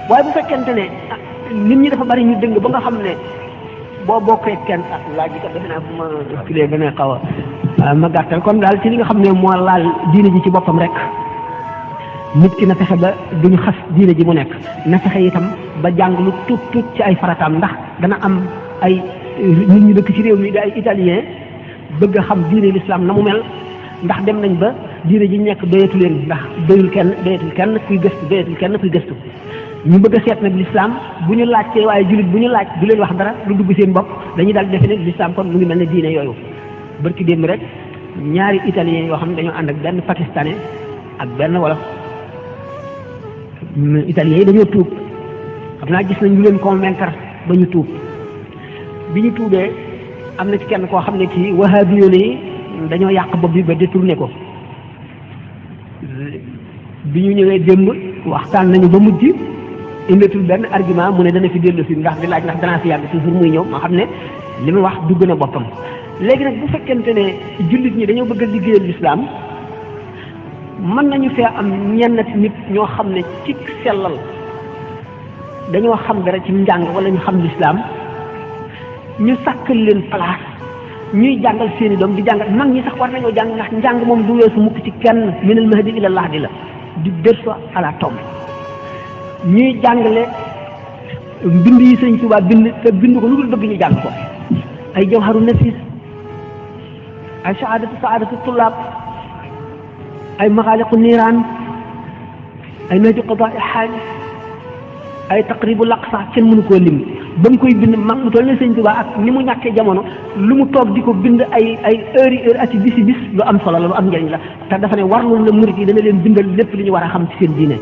S1: waaye bu fekkente ne nit ñi dafa bari ñu dëng ba nga xam ne boo bokkee kenn laaj bi kat defe naa bu ma kilee gën a xaw a ma gàttal kon daal ci li nga xam ne moo laal diine ji ci boppam rek nit ki na fexe ba duñu xas diine ji mu nekk na fexe itam ba jàng lu tuut ci ay farataam ndax dana am ay nit ñu dëkk ci réew mi di ay italien bëgg a xam diine l'islam na mu mel ndax dem nañ ba diine ji nekk doyatu leen ndax doyul kenn kuy gëstu ñu bëgg a seet nag l'islam bu ñu laajtee waaye jullit bu ñu laaj du leen wax dara lu dugg seen bopp dañuy daal defe ne l'islam kon mu ngi mel ne diine yooyu barki démb rek ñaari italien yoo xam ne dañoo ànd ak benn pakistanais ak benn wolof italien yi dañoo tuub xam naa gis nañ ñu leen convaincre ba ñu tuub bi ñu tuubee am na ci kenn koo xam ne ci wahabiyoon yi dañoo yàq bopp bi ba détourné ko bi ñu ñëwee démb waxtaan nañu ba mujj indeetul benn argument mu ne dana fi dellu si ndax di laaj ndax danaa fi yàgg toujours muy ñëw ma xam ne li mu wax dugg na boppam léegi nag bu fekkente ne jullit ñi dañoo bëgg a liggéeyal lislaam mën nañu fee am ñennati nit ñoo xam ne ci sellal dañoo xam dara ci njàng wala ñu xam lislaam ñu sàkkal leen place ñuy jàngal seeni doom di jàngal mag ñi sax war nañoo jàng ndax njàng moom du weesu mukk ci kenn minal mahdi ila lahdi la du berceau à la tombe ñuy jàngale mbind yi Sëñ Tuubaa bind te bind ko lu dul bëgg ñu jàng ko ay jawharu nafis ay saadatu tullaab ay maxaaliqu niiraan ay nahju qadaa xaaj ay taqribu laqsa kenn mënu koo lim ba mu koy bind mag mu toll ne sëñ Tuubaa ak ni mu ñàkkee jamono lu mu toog di ko bind ay heure ak bisi bis lu am solo la lu am njëriñ la te dafa ne war loolu la murit yi dana leen bindal lépp li ñu war a xam ci seen diine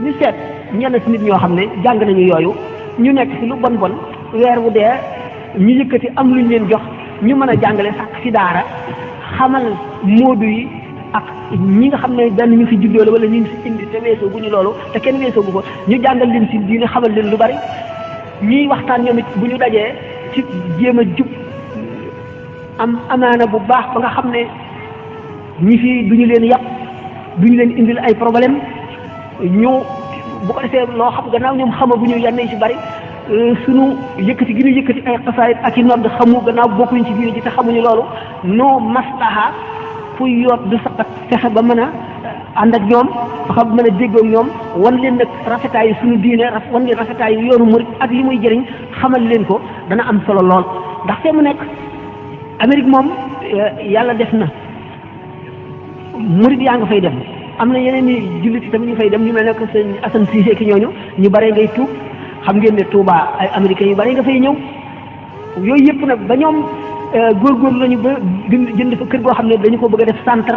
S1: ñu seet ñenn ci nit ñoo xam ne jàng nañu yooyu ñu nekk ci lu bon bon weer wu dee ñu yëkkati am luñ leen jox ñu mën a jàngale sax ci daara xamal moodu yi ak ñi nga xam ne benn ñu fi juddoo la wala ñu fi indi te weesoo bu ñu loolu te kenn weesoo bu ko ñu jàngal leen ci diine xamal leen lu bari ñuy waxtaan ñoom it bu ñu dajee ci jéem a jub am amaana bu baax ba nga xam ne ñi fi duñu leen yàpp duñu leen indil ay problème ñu bu ko defee loo xam gannaaw ñoom xamaguñu yenn yi ci bari sunu yëkkati gi ñu yëkkati ay xasaayit ak i nodd xamu gannaaw bokkuñ ci diine ji te xamuñu loolu noo maslaha fu yoot du saqat fexe ba mën a ànd ak ñoom fexe ba mën a déggoo ak ñoom wan leen nag rafetaayu suñu diine wan leen rafetaayu yoonu murit ak li muy jëriñ xamal leen ko dana am solo lool ndax fee mu nekk Amérique moom yàlla def na murit yaa nga fay dem am na yeneen i jullit itam ñu fay dem ñu mel ne que sëñ Assane Cissé ki ñooñu ñu bare ngay tuub xam ngeen ne Touba ay américains yu bare nga fay ñëw yooyu yëpp nag ba ñoom góorgóorlu lañu ba jënd fa kër goo xam ne dañu ko bëgg a def centre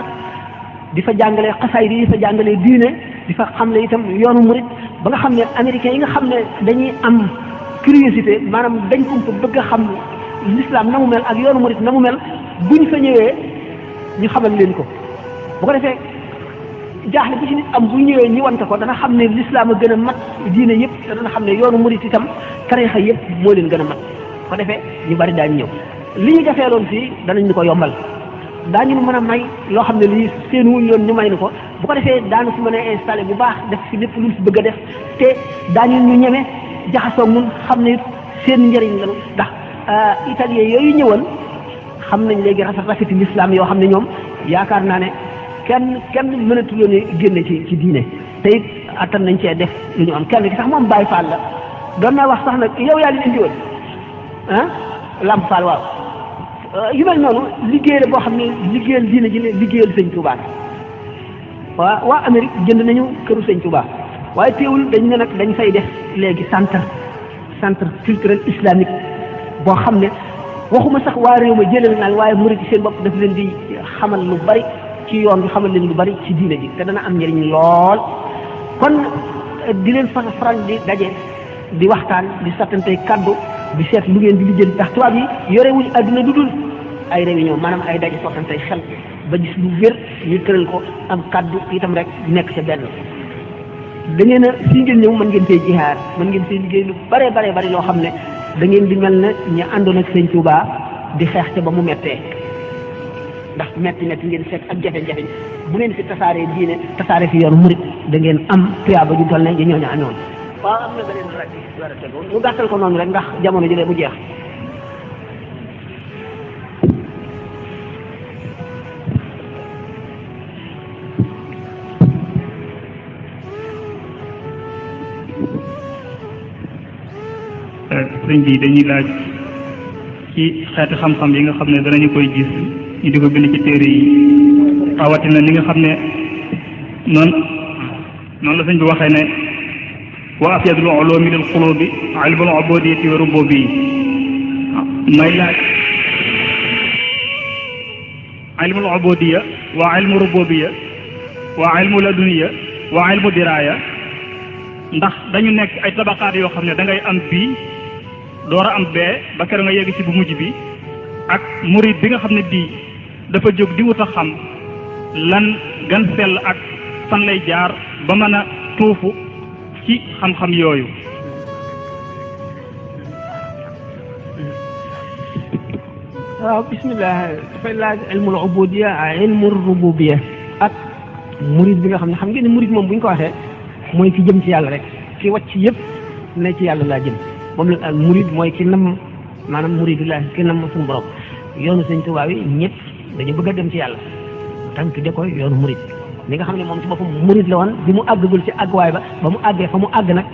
S1: di fa jàngale xasaay di fa jàngale diine di fa xamle itam yoonu murit ba nga xam ne américains yi nga xam ne dañuy am curiosité maanaam dañ ko bëgg a xam l'islam na mu mel ak yoonu murit na mu mel buñ fa ñëwee ñu xamal leen ko bu ko defee jaaxle bu ci nit am bu ñëwee ñi wante ko dana xam ne l'islam a gën a mat diine yëpp te dana xam ne yoonu murit itam tarixa yëpp moo leen gën a mat bu ko defee ñu bari daañu ñëw li ñu defee loon fii danañ ñu ko yombal daañu mën a may loo xam ne lii seen wuñ yoon ñu may ni ko bu ko defee daanu fi mën a installé bu baax def fi lépp luñ fi bëgg a def te daañu ñu ñeme jaxasoo mun xam ne seen njëriñ lañu ndax italien yooyu ñëwoon xam nañ léegi rafeti l'islam yoo xam ne ñoom yaakaar naa ne kenn mënatuloo ne génne ci diine te it attan nañ cee def lu ñu am kenn ki sax moom Baye Fall la doon naa wax sax nag yow yaa leen indi woon Lamp Fall waaw yu mel noonu liggéey la boo xam ne liggéeyal diine ji ne liggéeyal sëñ Touba waa Amérique jënd nañu këru sëñ Touba waaye teewul dañ ne nag dañ fay def léegi centre culturel islamique boo xam ne waxuma sax waa réew ma jëlal naan waaye murid ci seen bopp daf leen di xamal lu bari ci yoon bi xamal leen lu bari ci diine ji te dana am njëriñ lool kon di leen faral di daje di waxtaan di sattante kaddu di seet lu ngeen di lijjanti ndax tubaab yi yorewuñu àdduna du dul ay réunion maanaam ay daje sottante xel ba gis lu wér ñu tëral ko am kaddu itam rek nekk ca benn da ngeen a fii ngeen ñëw mën ngeen fee jihaar mën ngeen fee liggéey lu bare bari loo xam ne da ngeen di mel ne ñu àndoon ak sëñ Touba di xeex ca ba mu mettee ndax metti ngeen fekk ak jafe-jafe bu ngeen fi tasaaree diine tasaare fi yoonu murit da ngeen am tuyaaba ju toll ne yi ñooñu amoon. waaw am na beneen rajo bi war a tegu ñu gàttal ko noonu rek ndax jamono jëlee mu jeex.
S3: sëñ bi dañuy laaj ci xeeti xam-xam yi nga xam ne danañu koy gis ñu di ko bind ci téere yi rawatina li nga xam ne noonu la sëñ bi waxee ne wa afyadul ulumi lil qulubi ilmul ubudiyati wa rububiyyi may laaj ilmul ubudiyya wa ilmu rububiyya wa ilmu laduniyya wa ilmu diraya ndax dañu nekk ay tabaqaat yoo xam ne da ngay am bii door a am bee ba keroog nga yegg ci bu mujj bi ak murid bi nga xam ne bii dafa jóg di wut a xam lan gan sell ak fan lay jaar ba mën a tuufu ci xam-xam yooyu.
S1: waaw bismillah dafay laaj ilmul ubudiyya ak ilmul rububiyya ak murid bi nga xam ne xam ngeen ne murid moom bu ñu ko waxee mooy ki jëm ci yàlla rek ki wàcc yëpp ne ci yàlla laa jëm moom la ak murid mooy ki nam maanaam muridullah ki nam suñu borom yoonu sëñ Tuubaa yi ñëpp dañu bëgg a dem ci yàlla tànk de koy yoonu murid li nga xam ne moom ci boppam murid la woon bi mu àggagul ci àgguwaay ba mu àggee fa mu àgg nag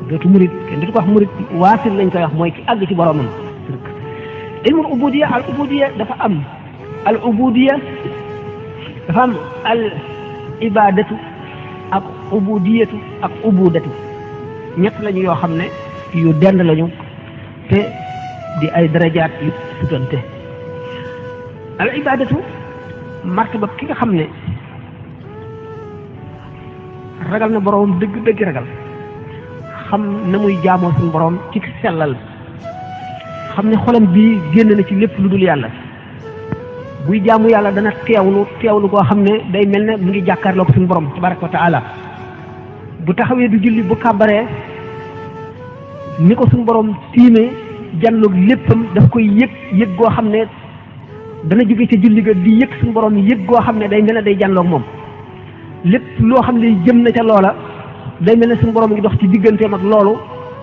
S1: dootu murid kenn dootu ko wax murid waasil lañ koy wax mooy ki àgg ci boromam. ilmul ubudiyya al ubudiyya dafa am al ubudiyya dafa am al ibadatu ak ubudiyatu ak ubudatu ñett lañu yoo xam ne yu dend lañu te di ay darajaat yu sutante. al ibadatu martaba ki nga xam ne ragal na boroom dëgg ragal, xam na muy jaamoo suñu boroom ci sellal, xam ne xolam bii génn na ci lépp lu dul yàlla. buy jaamu yàlla dana teewlu koo xam ne day mel ne mu ngi jàkkaarloog suñu borom tabaraka wa taala. bu taxawee du julli bu kàbbaree ni ko suñu borom tiimee janloog léppam daf koy yëg goo xam ne dana jóge ca julli ga di yëg suñu borom yëg goo xam ne day mel ne day janloog moom. lépp loo xam ne jëm na ca loola day mel ne suñu borom ngi dox ci digganteem ak loolu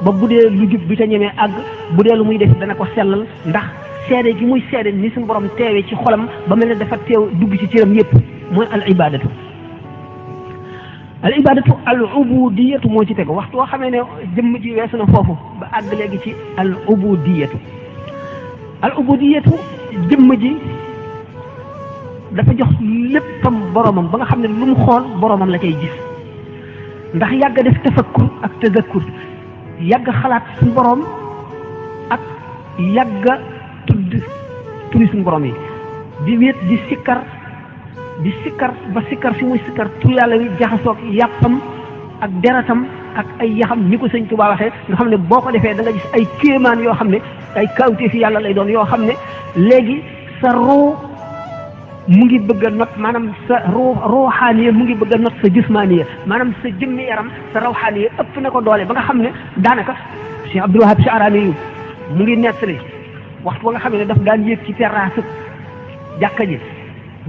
S1: ba bu dee lu jub du ca ñemee àgg, bu dee lu muy def dana ko sellal ndax seede gi muy seede ni suñu borom teewee ci xolam ba mel ne dafa teew dugg ci cëram yépp. mooy al ibadatu. al ibadatu al ubudiyatu moo ci tegu. waxtu woo xamee ne jëmm ji weesu na foofu ba àgg léegi ci al ubudiyatu. al ubudiyatu jëmm ji dafa jox léppam boromam ba nga xam ne lu mu xool boromam la cay gis, ndax yàgg def tafakkur ak tazakkur, yàgg xalaat suñu borom ak yàgg turi suñu borom yi, di wéet di sikkar ba sikkar si muy sikkar tur yàlla wi jaxasoog yàppam ak deratam ak ay yaxam ni ko sëñ Tuubaa waxee nga xam ne boo ko defee da nga gis ay kéemaan yoo xam ne ay kawtee fi yàlla lay doon yoo xam ne léegi sa ruu mu ngi bëgg a not, maanaam sa ruuxaaniya mu ngi bëgg a not sa jismaaniya, maanaam sa jëmmi yaram sa rawxaaniya ëpp na ko doole ba nga xam ne daanaka Cheikh Abdul Wahab Sha'rani yu mu ngi nettali waxtu ba nga xam ne daf daan yéeg ci terrasse jàkka ji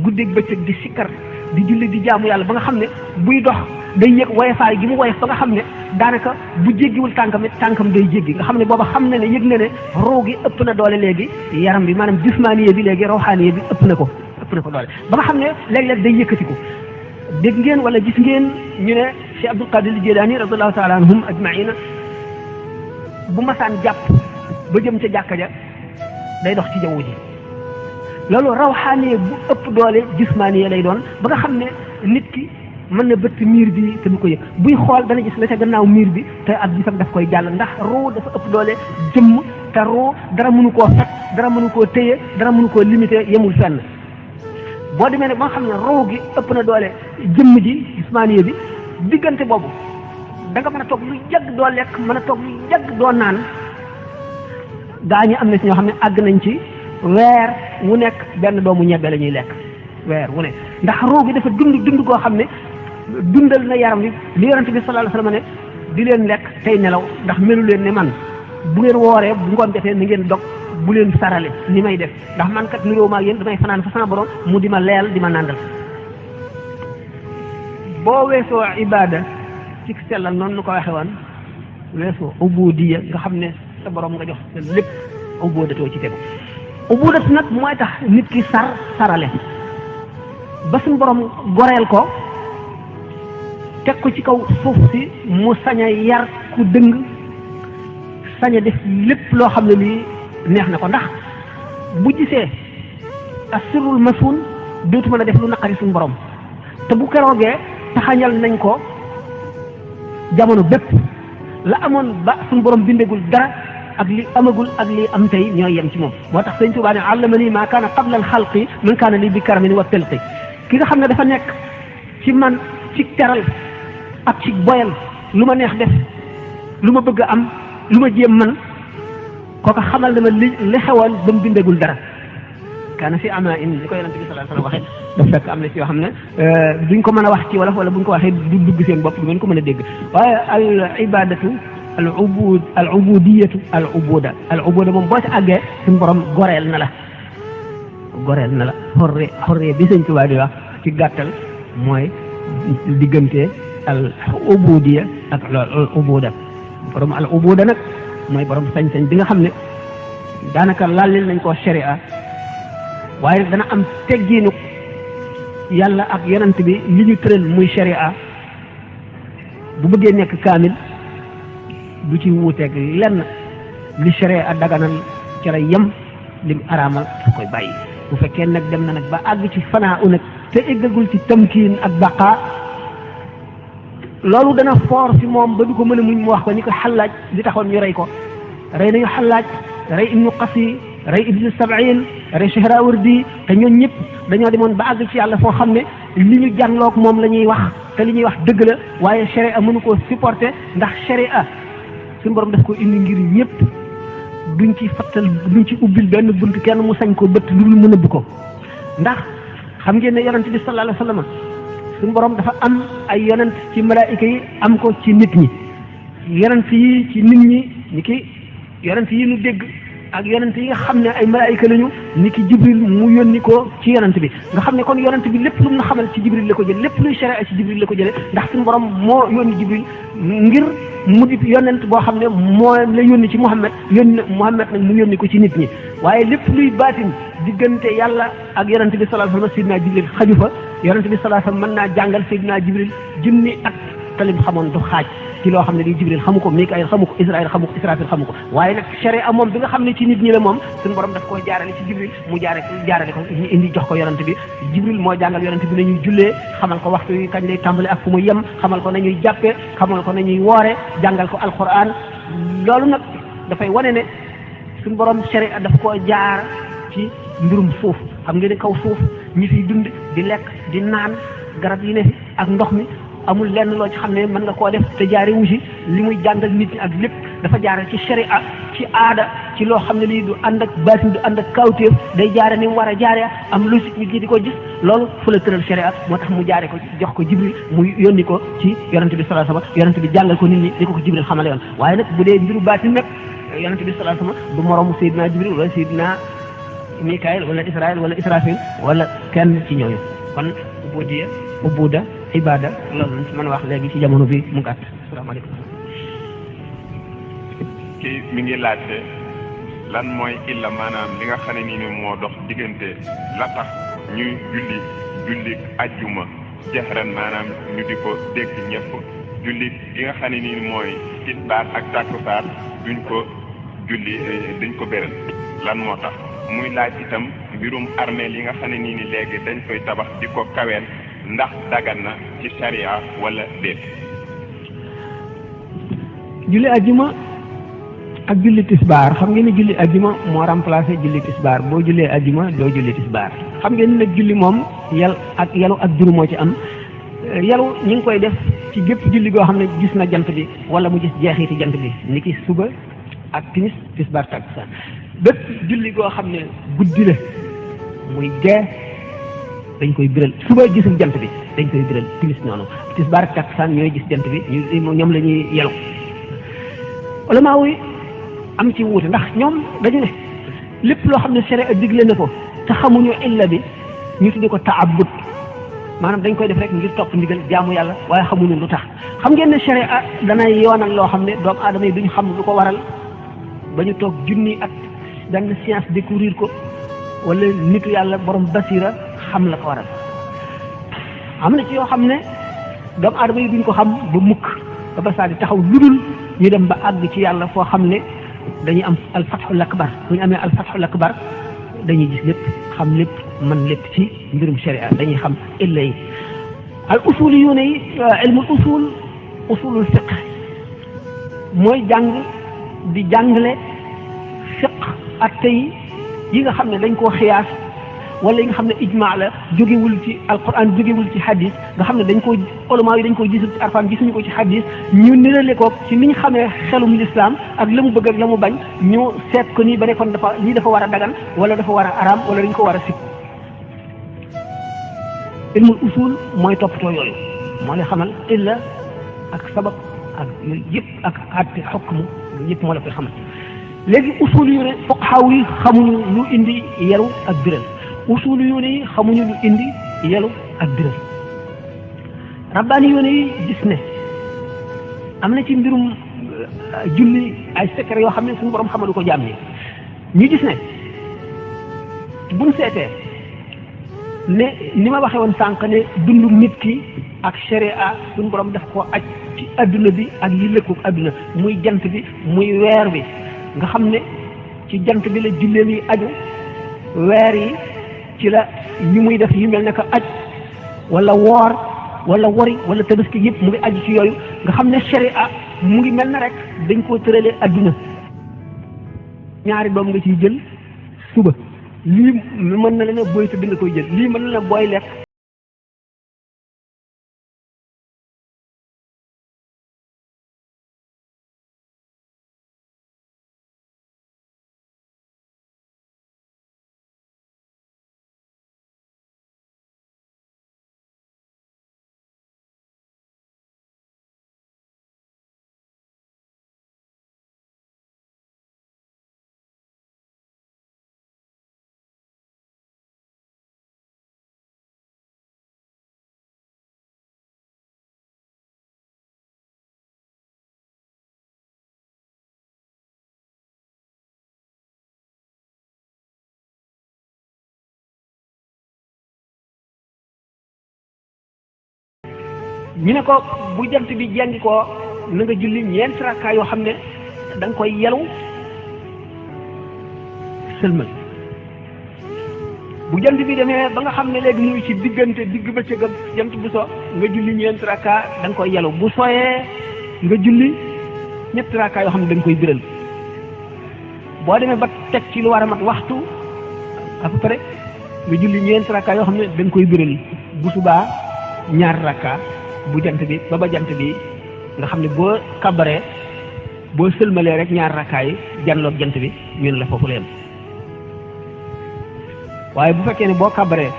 S1: guddeeg bëccëg di sikkar di julli di jaamu yàlla ba nga xam ne buy dox day yëg woyofaay gi mu woyof ba nga xam ne daanaka bu jéggiwul tànkam day jéggi nga xam ne booba xam na ne yëg na ne ruu gi ëpp na doole léegi yaram bi, maanaam jismaaniya bi léegi rawxaaniya bi ëpp na ko doole ba nga xam ne léeg-léeg day yëkkati ko. dégg ngeen wala gis ngeen ñu ne Cheikh Abdul Qadir Jilani radiyallahu taala anhum ajmaina bu masaan jàpp ba jëm ca jàkka ja day dox ci jaww ji. loolu rawxaaniya bu ëpp doole jismaaniya lay doon ba nga xam ne nit ki mën na bëtt miir bi te du ko yëg, buy xool dana gis la ca gannaaw miir bi te ab gisam daf koy jàll ndax ruu dafa ëpp doole jëmm te ruu dara mënu koo fekk, dara mënu koo téye, dara mënu koo limité, yemul fenn. boo demee ne ba nga xam ne ruu gi ëpp na doole jëmm ji jismaaniya bi, diggante boobu da nga mën a toog lu yàgg doo lekk, mën a toog lu yàgg doo naan. gaa ñi am na si ñoo xam ne àgg nañ ci weer wu nekk benn doomu ñebbe la ñuy lekk, weer wu nekk, ndax ruu gi dafa dund goo xam ne dundal na yaram bi. li yonent bi sallallahu alayhi wasallam ne di leen lekk tey nelaw ndax melu leen ne man, bu ngeen wooree bu ngoon jotee ni ngeen dog, bu leen sarale ni may def ndax man kat nuyoo maa yéen damay fanaan fa sama borom mu di ma leel di ma nàndal. boo weesoo ibada ci sellal noonu nu ko waxe woon weesoo ubudiya nga xam ne sa borom nga jox sa lépp, ubudatoo ci tegu. ubudat nag mooy tax nit ki sarale ba suñu borom goreel ko teg ko ci kaw suuf si mu sañ a yar ku dëng, sañ a def lépp loo xam ne lii neex na ko, ndax bu gisee asirul masuun dootu mën a def lu naqari suñu borom te bu keroogee taxañal nañ ko jamono bépp la amoon ba suñu borom bindegul dara ak li amagul ak li am tey ñooy yem ci moom. moo tax sëñ Tuubaa ne allamani maa kaana qabla al xalqi man kaana lii bi karamin wa telqi. ki nga xam ne dafa nekk ci man ci teral ak ci boyal, lu ma neex def, lu ma bëgg a am, lu ma jéem man, kooka xamal na ma li xewoon ba mu bindagul dara. kaana fi ama in li ko yonent bi sallallahu alayhi wasallam waxee daf fekk am na ci yoo xam ne duñ ko mën a wax ci wolof wala buñ ko waxee du dugg seen bopp du ngeen ko mën a dégg. waaye al ibadatu al ubudiyatu al ubuda moom boo ci àggee suñu borom goreel na la xorre bi sëñ Tuubaa di wax ci gàttal mooy diggante al ubudiya ak al ubuda. borom al ubuda nag mooy borom sañ-sañ bi nga xam ne daanaka lalil nañ koo sharia, waaye dana am teggiinu yàlla ak yonent bi li ñu tëral muy sharia bu bëggee nekk kaamil du ci wuuteeg lenn li sharia daganal ca la yem, lim araamal da koy bàyyi. bu fekkee nag dem na nag ba àgg ci fanaa u nag te eggagul ci tamkiin ak baqa loolu dana foor fi moom ba du ko mën a muñ mu wax ko ni ko Xallaaj li taxoon ñu rey ko rey nañu Xallaaj rey ibnu Qasi rey ibnu Sab'in rey Shahrawardi te ñooñu ñëpp dañoo demoon ba àgg ci yàlla foo xam ne li ñu jànloog moom la ñuy wax te li ñuy wax dëgg la waaye sharia mënu koo supporter ndax sharia suñu borom daf ko indi ngir ñëpp duñ ci fattal duñ ci ubbil benn bunt kenn mu sañ ko bëtt lu dul mën a bu ko ndax xam ngeen ne yonent bi sallallahu alayhi wa sallam suñu borom dafa am ay yonent ci malaayika yi am ko ci nit ñi yonent yi ci nit ñi ni ki yonent yi nu dégg ak yonent yi nga xam ne ay malaayika lañu ni ki Jibril mu yónni ko ci yonent bi nga xam ne kon yonent bi lépp lu mu na xamal ci Jibril la ko jël lépp luy sharia ci Jibril la ko jële ndax suñu borom moo yónni Jibril ngir mu di yonent boo xam ne moo la yónni ci Muhammad Muhammad nag mu yónni ko ci nit ñi waaye lépp luy baatin diggante yàlla ak yonent bi sallallahu alayhi wa sallam Seydina Jibril xaju fa yonent bi sallallahu alayhi wa sallam mën naa jàngal Seydina Jibril junni at talim xamoon du xaaj ci loo xam ne di Jibril xamu ko Mikaayil xamu ko Israël xamu ko Israfil xamu ko waaye nag sharia moom bi nga xam ne ci nit ñi la moom suñu borom daf koo jaarale ci Jibril mu jaarale ko ñu indi jox ko yonent bi Jibril moo jàngal yonent bi nañuy jullee xamal ko waxtu yi kañ lay tàmbale ak fu mu yem xamal ko nañuy jàppee xamal ko nañuy woore jàngal ko alquran loolu nag dafay wane ne suñu borom sharia daf koo jaar ci mbirum suuf xam nga ne kaw suuf ñi fiy dund di lekk di naan garab yi ne fi ak ndox mi amul lenn loo ci xam ne mën nga koo def te jaare wu si li muy jàngal nit ñi ak lépp dafa jaare ci sharia ci aada ci loo xam ne lii du ànd ak baatin du ànd ak kawtéef day jaare ni mu war a jaare am logique nit ñi di ko gis loolu fu la tëral sharia moo tax mu jaare ko jox ko Jibril mu yónni ko ci yonent bi sallallahu alayhi wasallam yonent bi jàngal ko nit ñi di ko Jibril xamale yoon waaye nag bu dee mbiru baatin nag yonent bi sallallahu alayhi wasallam du moroomu Seydina Jibril wala Seydina Mikaayil wala Israël wala Israfil wala kenn ci ñooñu kon ubuda ibada loolu lañ ci mën a wax léegi ci jamono bi mu gàtt asalaamaaleykum.
S2: kii mi ngi laajte lan mooy illa maanaam li nga xam ne nii moo dox diggante la tax ñuy julli ajjuma jahran maanaam ñu di ko dégg ñëpp julli gi nga xam ne nii mooy tisbaar ak takkusaan duñ ko béral lan moo tax muy laaj itam mbirum armeel yi nga xam ne nii léegi dañ koy tabax di ko kaweel ndax dagan na ci sharia wala déet.
S1: julli ajjuma ak julli tisbaar xam ngeen ne julli ajjuma moo remplacé julli tisbaar boo jullee ajjuma doo julli tisbaar xam ngeen ne nag julli moom yalu ak juru moo ci am yalu ñu ngi koy def ci gépp julli goo xam ne gis na jant bi wala mu gis jeexiti jant bi ni ki suba ak timis tisbaar takkusaan bépp julli goo xam ne guddi la muy gee dañ koy biral suba gisul jant bi dañ koy biral timis noonu tisbaar ak takkusaan ñooy gis jant bi ñoom la ñuy yelu ulama yi am ci wuute ndax ñoom dañu ne lépp loo xam ne sharia digle na ko te xamuñu illa bi ñu tudde ko taabud maanaam dañ koy def rek ngir topp ndigal jaamu yàlla waaye xamuñu lu tax xam ngeen ne sharia danay yoonal loo xam ne doomu aadama yi duñ xam lu ko waral ba ñu toog junni at benn science découvrir ko wala nitu yàlla borom basira xam la ko waral am na ci yoo xam ne doomu aadama yi duñ ko xam ba mukk ba saa di taxaw ludul ñu dem ba àgg ci yàlla foo xam ne dañuy am alfathul akbar bu ñu amee alfathul akbar dañuy gis lépp xam lépp man lépp ci mbirum sharia dañuy xam illa yi al usul yu ne ilmul usulul fiqh mooy jàng di jàngale fiqh ak tey yi nga xam ne dañ koo xiyaas wala yi nga xam ne ijmaa la jógewul ci alquran jógewul ci hadis nga xam ne dañ koo ulama yi dañ koo gisul ci arfan gisuñu ko ci hadis ñu nirale ko ci ni ñu xamee xelum l'islam ak la mu bëgg ak la mu bañ ñu seet ko nii ba ne kon dafa lii dafa war a dagan wala dafa war a araam wala dañ ko war a sib ilmul usul mooy toppatoo yooyu moo lay xamal illa ak sabab ak yooyu yëpp ak àtte xukmu yëpp moo la koy xamal léegi usul yu ne fuqahaa yi xamuñu lu indi yaru ak biral usul yu ne xamuñu lu indi yaru ak biral rabbaani yu ne gis ne am na ci mbirum julli ay secret yoo xam ne suñu borom xamalu ko jaam ñi ñu gis ne buñ seetee ne ni ma waxee woon sànq ne dundu nit ki ak sharia suñu borom daf koo aj ci adduna bi ak yi lëkkoog adduna muy jant bi muy weer bi nga xam ne ci jant bi la julleem yi aju weer yi ci la yi muy def yu mel ne que aj wala woor wala wori wala tabaski yëpp mu ngi aju ci yooyu nga xam ne sharia mu ngi mel na rek dañ koo tëralee adduna. ñaari doom nga ciy jël suba lii mën na la ne booy tëdd nga koy jël lii mën na la booy lekk. ñu ne ko bu jant bi jengi ko na nga julli ñeent rakkaa yoo xam ne da nga koy yelu sëlmal bu jant bi demee ba nga xam ne léegi muy ci diggante digg bëccëg ak jant bu so nga julli ñeent rakkaa da nga koy yelu bu sooyee nga julli ñetti rakkaa yoo xam ne da nga koy biral boo demee ba teg ci lu war a mat waxtu à peu près nga julli ñeent rakkaa yoo xam ne da nga koy biral bu subaa ñaar rakkaa bu jant bi ba jant bi nga xam ne boo kabaree boo sëlmalee rek ñaar rakkaay janloog jant bi ñu ne la foofu la yem waaye bu fekkee ne boo kabaree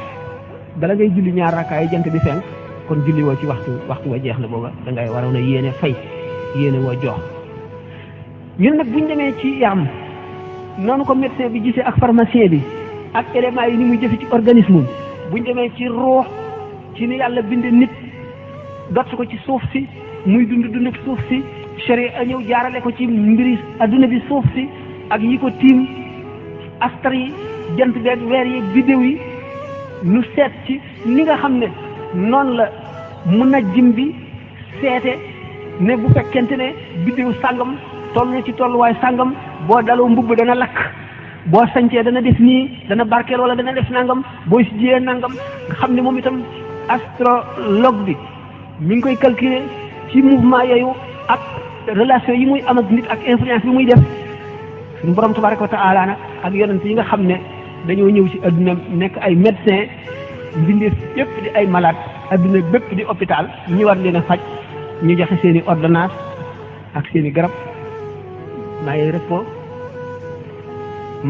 S1: bala ngay julli ñaar rakkaay jant bi fenk kon julli woo ci waxtu wa jeex na booba da ngay waroon a yéene fay yéene woo jox ñun nag buñ demee ci yaram noonu ko médecin bi gisee ak pharmacien bi ak éléments yi ni muy jëfe ci organisme buñ demee ci ruux ci ni yàlla binde nit dott ko ci suuf si muy dund suuf si sharia ñëw jaarale ko ci mbiri adduna bi suuf si ak yi ko tiim astar yi jant beeg weer yi bidéew yi nu seet ci ni nga xam ne noonu la munajjim bi seete ne bu fekkente ne bidéew sàngam toll na ci tolluwaay sàngam boo daloo mbubb dana lakk boo sañcee dana def nii dana barkeel wala dana def nangam boo si jiyee nangam nga xam ne moom itam astrologue bi mi ngi koy calculer ci mouvement yooyu ak relation yi muy am ak nit ak influence bi muy def suñu borom tabaraka wa taala nag ak yonent yi nga xam ne dañoo ñëw ci adduna nekk ay médecin mbindeef yépp di ay malade adduna bépp di hôpital ñi war leen a faj ñu joxe seen i ordonnance ak seen i garab maye repos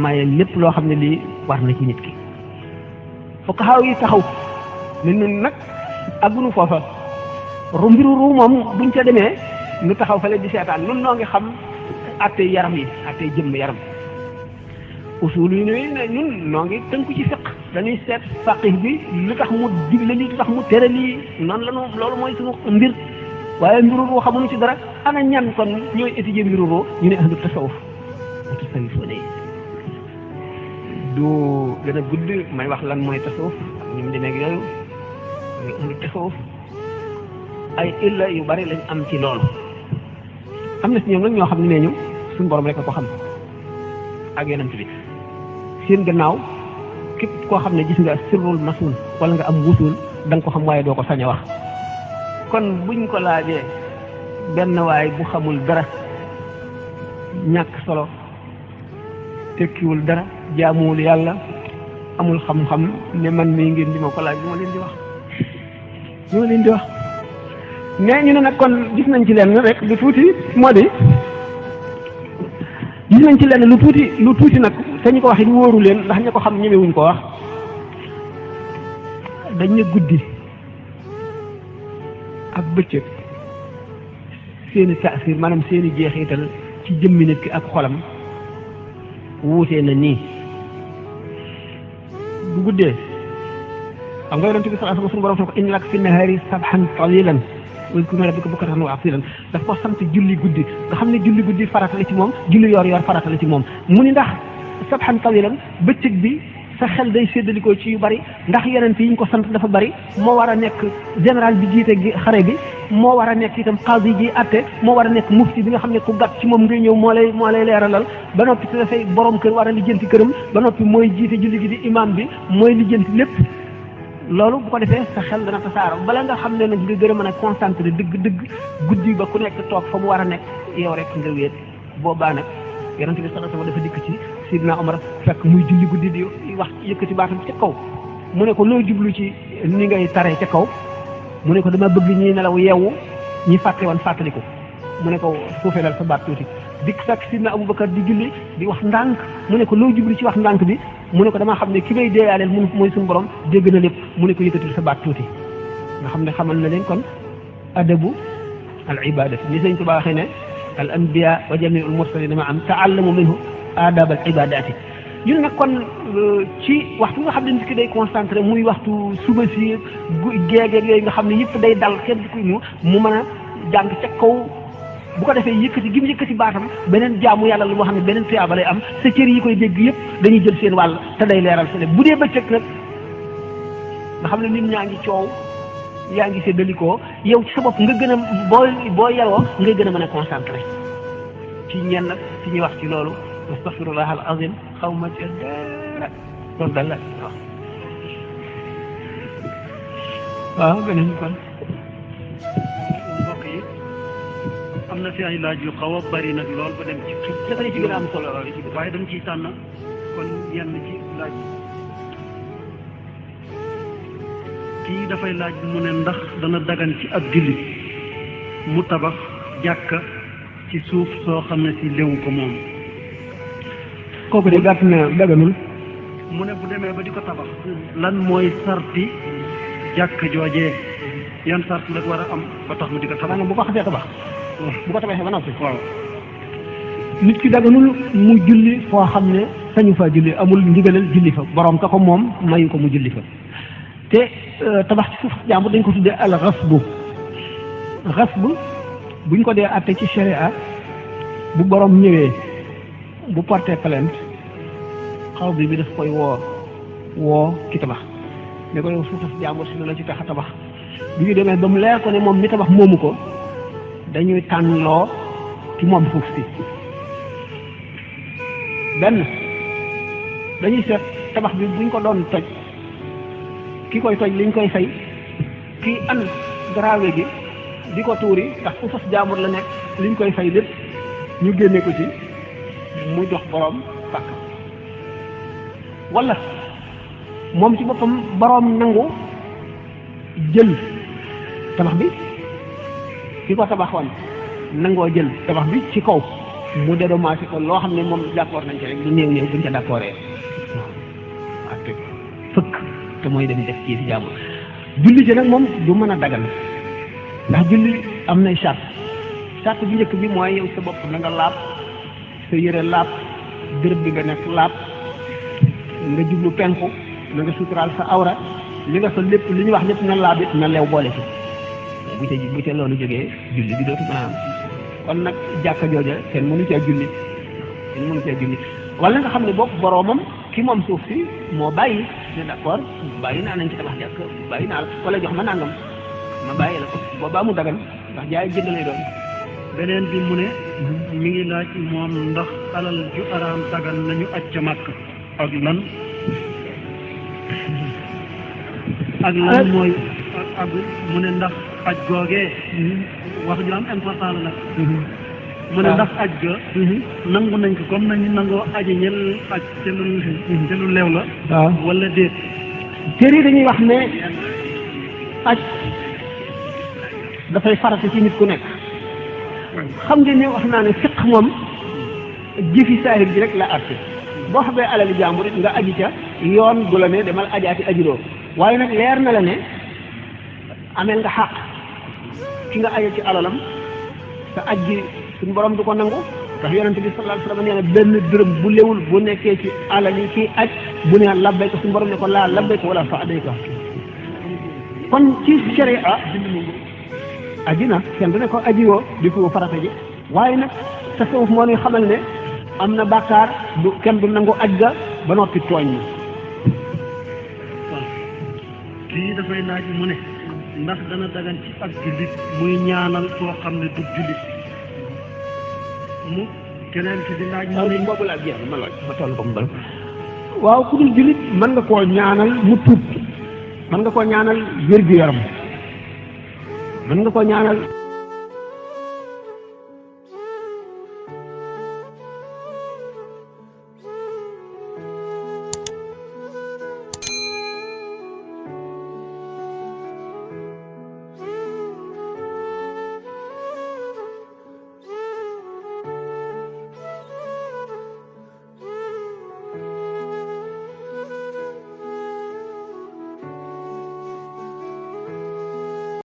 S1: maye lépp loo xam ne lii war na ci nit ki fuqahaa yi taxaw ne ñun nag àggunu foofa mbiru ruu moom buñ ca demee nu taxaw fale di seetaan nun noo ngi xam attey yaram yi attey jëmm yaram usul yi ne ñun noo ngi tënku ci fiq dañuy seet faqih bi lu tax mu digle lii lu tax mu tere lii noonu la ñu loolu mooy suñu mbir waaye mbiru ruu xamuñu ci dara ana ñan kon ñooy étudier mbiru ruu ñu ne ahlu tasawuf tasawuf ne du gën a gudd may wax lan mooy tasawuf ak ñu mu demee ak yooyu ahlu tasawuf ay illa yu bari lañ am ci loolu am na si ñoom nag ñoo xam ne nee ñu suñu borom rek a ko xam ak yonent bi seen gannaaw képp koo xam ne gis nga sirrul masul wala nga am wusul da nga ko xam waaye doo ko sañ a wax kon buñ ko laajee benn waay bu xamul dara ñàkk solo tekkiwul dara jaamuwul yàlla amul xam-xam ne man mii ngeen di ma ko laaj li ma leen di wax nee ñu ne nag kon gis nañ ci lenn rek lu tuuti moo di gis nañ ci lenn lu tuuti nag te ñu ko wax it wóoru leen ndax ña ko xam ñemewuñ ko wax dañ ne guddi ak bëccëg seeni taasir maanaam seeni jeexital ci jëmmi nit ki ak xolam wuutee na nii bu guddee xam nga yonent bi sallallahu alayhi wa sallam borom ne ko inna laka fi nahaari sabhan tawilan wazkur rabbaka bukratan wa asilan daf ko sant julli guddi nga xam ne julli guddi farata la ci moom julli yor farata la ci moom mu ni ndax sabhan tawilan bëccëg bi sa xel day séddalikoo ci yu bari ndax yonent yi ñu ko sant dafa bari moo war a nekk général bi jiite gi xare bi moo war a nekk itam qaadi ji atte moo war a nekk mufti bi nga xam ne ku gàtt ci moom ngay ñëw moo lay leeralal ba noppi te dafay borom kër war a lijjanti këram ba noppi mooy jiite julli gi di imam bi mooy lijjanti lépp loolu bu ko defee sa xel dana tasaaroo bala nga xam ne nag nga gën a mën a concentré dëgg guddi ba ku nekk toog fa mu war a nekk yow rek nga wéet boobaa nag yonent bi sallallahu alayhi wasallam dafa dikk ci Sidna Omar fekk muy julli guddi di wax yëkkati baatam ca kaw mu ne ko loo jublu ci ni ngay taree ca kaw mu ne ko dama bëgg ñi nelaw yeewu ñi fàtte woon fàttaliku mu ne ko suufeelal sa baat tuuti dikk fekk Sidna Abubakar di julli di wax ndànk mu ne ko loo jublu ci wax ndànk bi mu ne ko damaa xam ne ki may deeyaaleel mu mooy suñu borom dégg na lépp mu ne ko yëkkatil sa baat tuuti nga xam ne xamal na leen kon adabu al ibadati ni Sëñ Tuubaa waxee ne al anbiya wa jamiul mursalin ma am taallamu minhu adab al ibadati ñun nag kon ci waxtu nga xam ne nit ki day concentré muy waxtu suba si géegeeg yooyu nga xam ne yëpp day dal kenn di ko mu mën a jàng ca kaw bu ko defee yëkkati gi mu yëkkati baatam beneen jaamu yàlla lu moo xam ne beneen tuyaaba lay am sa cër yi koy dégg yëpp dañuy jël seen wàll te day leeral sa bu dee bëccëg nag nga xam ne nit ñaa ngi coow yaa ngi séddalikoo yow ci sa bopp nga gën a boo yaroo nga gën a mën a concentré ci ñenn ci ñuy wax ci loolu astaghfirullah al azim xaw ma ci dara loolu daal la wax waaw beneen kon
S3: mbokk yi am na fi ay laaj yu xaw a bari nag lool ba dem ci
S1: dafa ci gën a am solo
S3: waaye dañ ciy tànn kon yenn ci laaj kii dafay laaj mu ne ndax dana dagan ci ab jullit mu tabax jàkka ci suuf soo xam ne si léwu ko moom
S1: kooku de gàtt na daganul
S3: mu ne bu demee ba di ko tabax lan mooy sarti jàkka joojee yan sart la war a am ba tax mu di ko tabax
S1: maanaam bu ko xasee tabax bu ko tabaxee ba noppi
S3: waaw
S1: nit ki daganul mu julli foo xam ne sañu fa julli amul ndigalal julli fa borom ka ko moom mayu ko mu julli fa te tabax ci suuf jàmbur dañ ko tuddee al xasbu buñ ko dee atte ci sharia bu borom ñëwee bu porté plainte xaw bi daf koy woo ki tabax ne ko yow suufas jàmbur si la ci tax a tabax bu ñu demee ba mu leer ko ne moom mi tabax moomu ko dañuy tànnloo ci moom suuf si benn dañuy seet tabax bi buñ ko doon toj ki koy toj liñ koy fay kii an garawe gi di ko tuuri ndax fu fas jaamur la nekk liñ koy fay lépp ñu génne ko ci mu jox borom pàkk wala moom ci boppam borom nangu jël tabax bi ki ko tabaxoon nangoo jël tabax bi ci kaw mu dédommagé ko loo xam ne moom d'accord nañ ci rek lu néew buñ ca d'accordee waaw te fëkk te mooy dem def ci jàmm julli ci nag moom du mën a dagal ndax julli am nay charte bi njëkk bi mooy yow sa bopp na nga laab sa yére laab béréb bi nga nekk laab nga jublu penku na nga suturaal sa awra li nga sol lépp li ñu wax lépp na laab it na leew boole ci bu ca loolu jógee julli bi dootu mën a am kon nag jàkka jooja kenn mënu cee julli wala nga xam ne bopp boroomam ki moom suuf si moo bàyyi ne d'accord bàyyi naa nañ ci tabax jàkk bàyyi naa la wala jox ma nangam ma bàyyi la ko boobaa mu dagan ndax jaay jënd lay doon.
S3: beneen bi mu ne mi ngi laaj moom ndax alal ju araam dagan nañu aj ca màkk ak lan mooy ak mu ne ndax aj googee wax ju am important la nag mu ne ndax aj ga nangu nañ ko comme nañu nangoo aji ñel aj te lu leew la
S1: waaw
S3: wala déet
S1: téere yi dañuy wax ne aj dafay farata ci nit ku nekk xam ngeen ne wax naa ne fiq moom jëfi saahir ji rek la àtte boo xamee alali jàmbur it nga aji ca yoon du la ne demal ajaati ajuloo waaye nag leer na la ne ameel nga xàq ki nga aje ci alalam sa aj gi suñu borom du ko nangu ndax yonente bi sallallahu alayhi wasallam nee na benn dërëm bu léwul bu nekkee ci alal yi kii aj bu ne labbayka suñu borom ne ko laa labbayka wala sa'dayka kon ci sharia aji na kenn du ne ko aji woo di ko farata ji waaye nag tasawuf moo ñuy xamal ne am na bàkkaar du kenn du nangu aj ga ba noppi tooñ na
S3: kii dafay laaj mu ne ndax dana dagan ci ak jullit muy ñaanal koo xam ne du jullit mu keneen ki di laaj mu ne
S1: boobu laa ma toll ko mu bal waaw ku dul jullit mën nga koo ñaanal mu tuub mën nga ko ñaanal wér gu yaram mën nga ko ñaanal